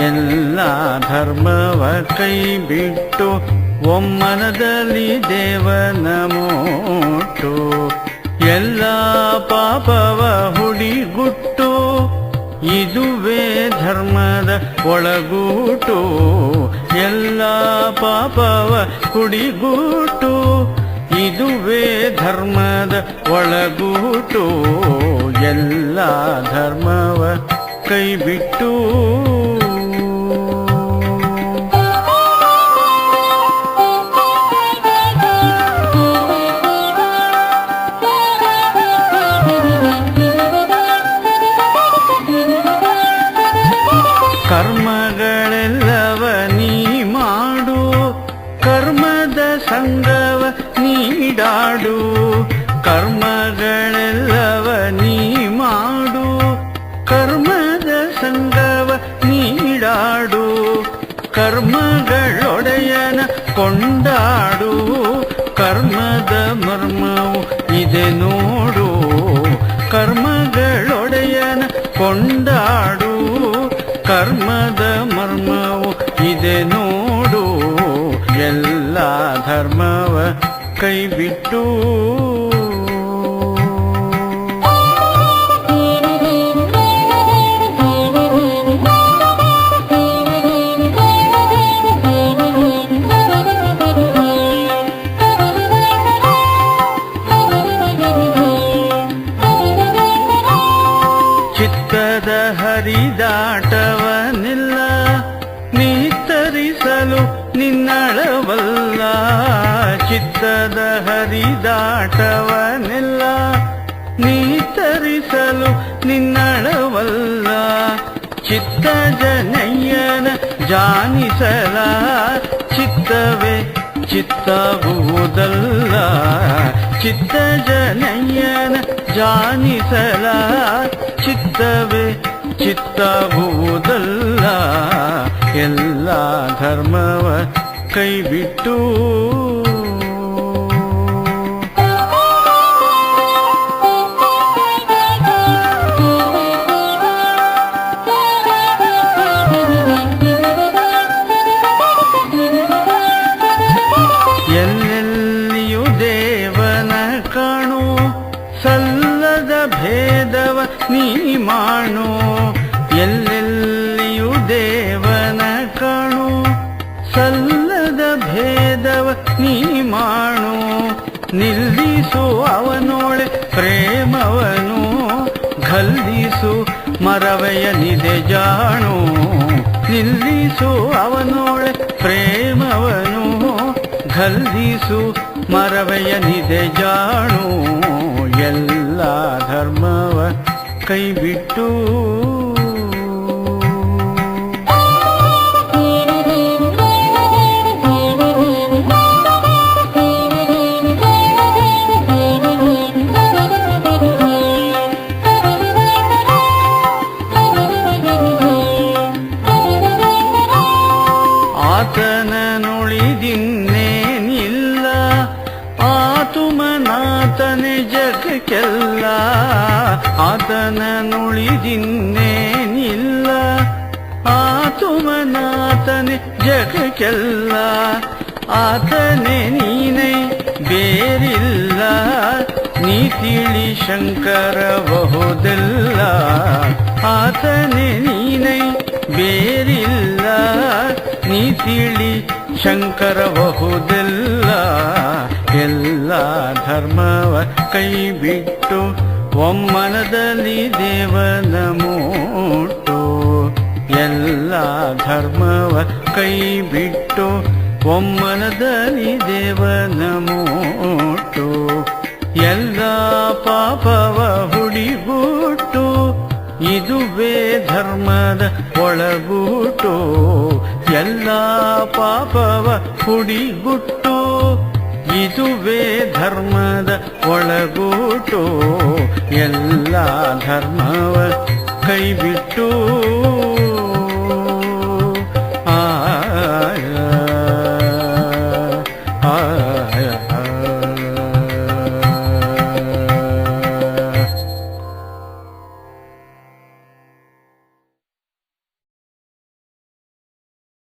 ಎಲ್ಲ ಧರ್ಮವ ಕೈ ಬಿಟ್ಟು ಒಮ್ಮನದಲ್ಲಿ ದೇವನ ಮೋಟು. ಎಲ್ಲ ಪಾಪವ ಹುಡಿಗುಟ್ಟು ಇದುವೇ ಧರ್ಮದ ಒಳಗೂಟು. ಎಲ್ಲ ಪಾಪವ ಹುಡಿಗುಟ್ಟು ಇದುವೇ ಧರ್ಮದ ಒಳಗೂಟು. ಎಲ್ಲ ಧರ್ಮವ ಕೈಬಿಟ್ಟು ಕರ್ಮಗಳೆಲ್ಲವ ನೀ ಮಾಡು, ಕರ್ಮದ ಸಂಗವ ನೀಡಾಡು. ಕರ್ಮಗಳೆಲ್ಲವ ನೀ ಮಾಡು, ಕರ್ಮದ ಸಂಗವ ನೀಡಾಡು. ಕರ್ಮಗಳೊಡೆಯನ ಕೊಂಡಾಡು, ಕರ್ಮದ ಮರ್ಮವು ಇದೆ ನೋಡು. ಕರ್ಮಗಳೊಡೆಯನ ಕೊಂಡಾಡು, ಕರ್ಮದ ಮರ್ಮವು ಇದೆ ನೋಡು. ಎಲ್ಲ ಧರ್ಮವ ಕೈಬಿಟ್ಟು ಚಿತ್ತದ ಹರಿದಾಟವನಿಲ್ಲ ನೀ ತರಿಸಲು ನಿನ್ನಳವಲ್ಲ. ಚಿತ್ತದ ಹರಿದಾಟವನಿಲ್ಲ ನೀ ತರಿಸಲು ನಿನ್ನಳವಲ್ಲ. ಚಿತ್ತ ಜನಯ್ಯನ ಜಾನಿಸಲ ಚಿತ್ತವೇ ಚಿತ್ತಾಗುವುದಲ್ಲ. ಚಿತ್ತ ಜನಯ್ಯನ ಜಾನಿಸಲ ಚಿತ್ತವೇ ಚಿತ್ತಾಗುವುದಲ್ಲ. ಎಲ್ಲ ಧರ್ಮವ ಕೈಬಿಟ್ಟು ಎಲ್ಲೆಲ್ಲಿಯೂ ದೇವನ ಕಾಣು, ಸಲ್ಲದ ಭೇದವ ನೀ ಮಾಡು. ಎಲ್ಲೆಲ್ಲಿಯೂ ದೇವನ ಕಾಣು, ಸಲ್ಲದ ಭೇದವ ನೀ ಮಾಡು. ನಿಲ್ಲಿಸು ಅವನೊಳೆ ಪ್ರೇಮವನು, ಗಲ್ಲಿಸು ಮರವೆಯನಿದೆ ಜಾಣು. ನಿಲ್ಲಿಸು ಅವನೊಳೆ ಪ್ರೇಮವನು, ಗಲ್ಲಿಸು ಮರವೆಯನಿದೆ ಜಾಣು. ಎಲ್ಲ ಧರ್ಮವ ಕೈಬಿಟ್ಟು ಆತನ ನುಳಿದಿನ್ನೇನಿಲ್ಲ, ಆತುಮನಾತನೆ ಜಗಕ್ಕೆಲ್ಲ. ಆತನ ನುಳಿದಿನ್ನೇನಿಲ್ಲ, ಆತುಮನಾತನೆ ಜಗಕ್ಕೆಲ್ಲ. ಆತನೇ ನೀನೇ ಬೇರಿಲ್ಲ, ನೀ ತಿಳಿ ಶಂಕರಬಹುದೆಲ್ಲ ಆತನೇ ನೀನೈ ಬೇರಿಲ್ಲ ನೀ ತಿಳಿ ಶಂಕರಬಹುದೆಲ್ಲ ಎಲ್ಲ ಧರ್ಮವ ಕೈ ಬಿಟ್ಟು ಒಮ್ಮನದಲ್ಲಿ ದೇವನ ಮೂಟು ಎಲ್ಲ ಧರ್ಮವ ಕೈ ಬಿಟ್ಟು ಒಮ್ಮನದಲ್ಲಿ ದೇವನ ಮೂಟು ಎಲ್ಲ ಪಾಪವ ಹುಡಿಗುಟ್ಟು ಇದುವೇ ಧರ್ಮದ ಒಳಗೂಟು ಎಲ್ಲ ಪಾಪವ ಹುಡಿಗುಟ್ಟು ಇದುವೇ ಧರ್ಮದ ಒಳಗೂಟು ಎಲ್ಲ ಧರ್ಮವ ಕೈ ಬಿಟ್ಟು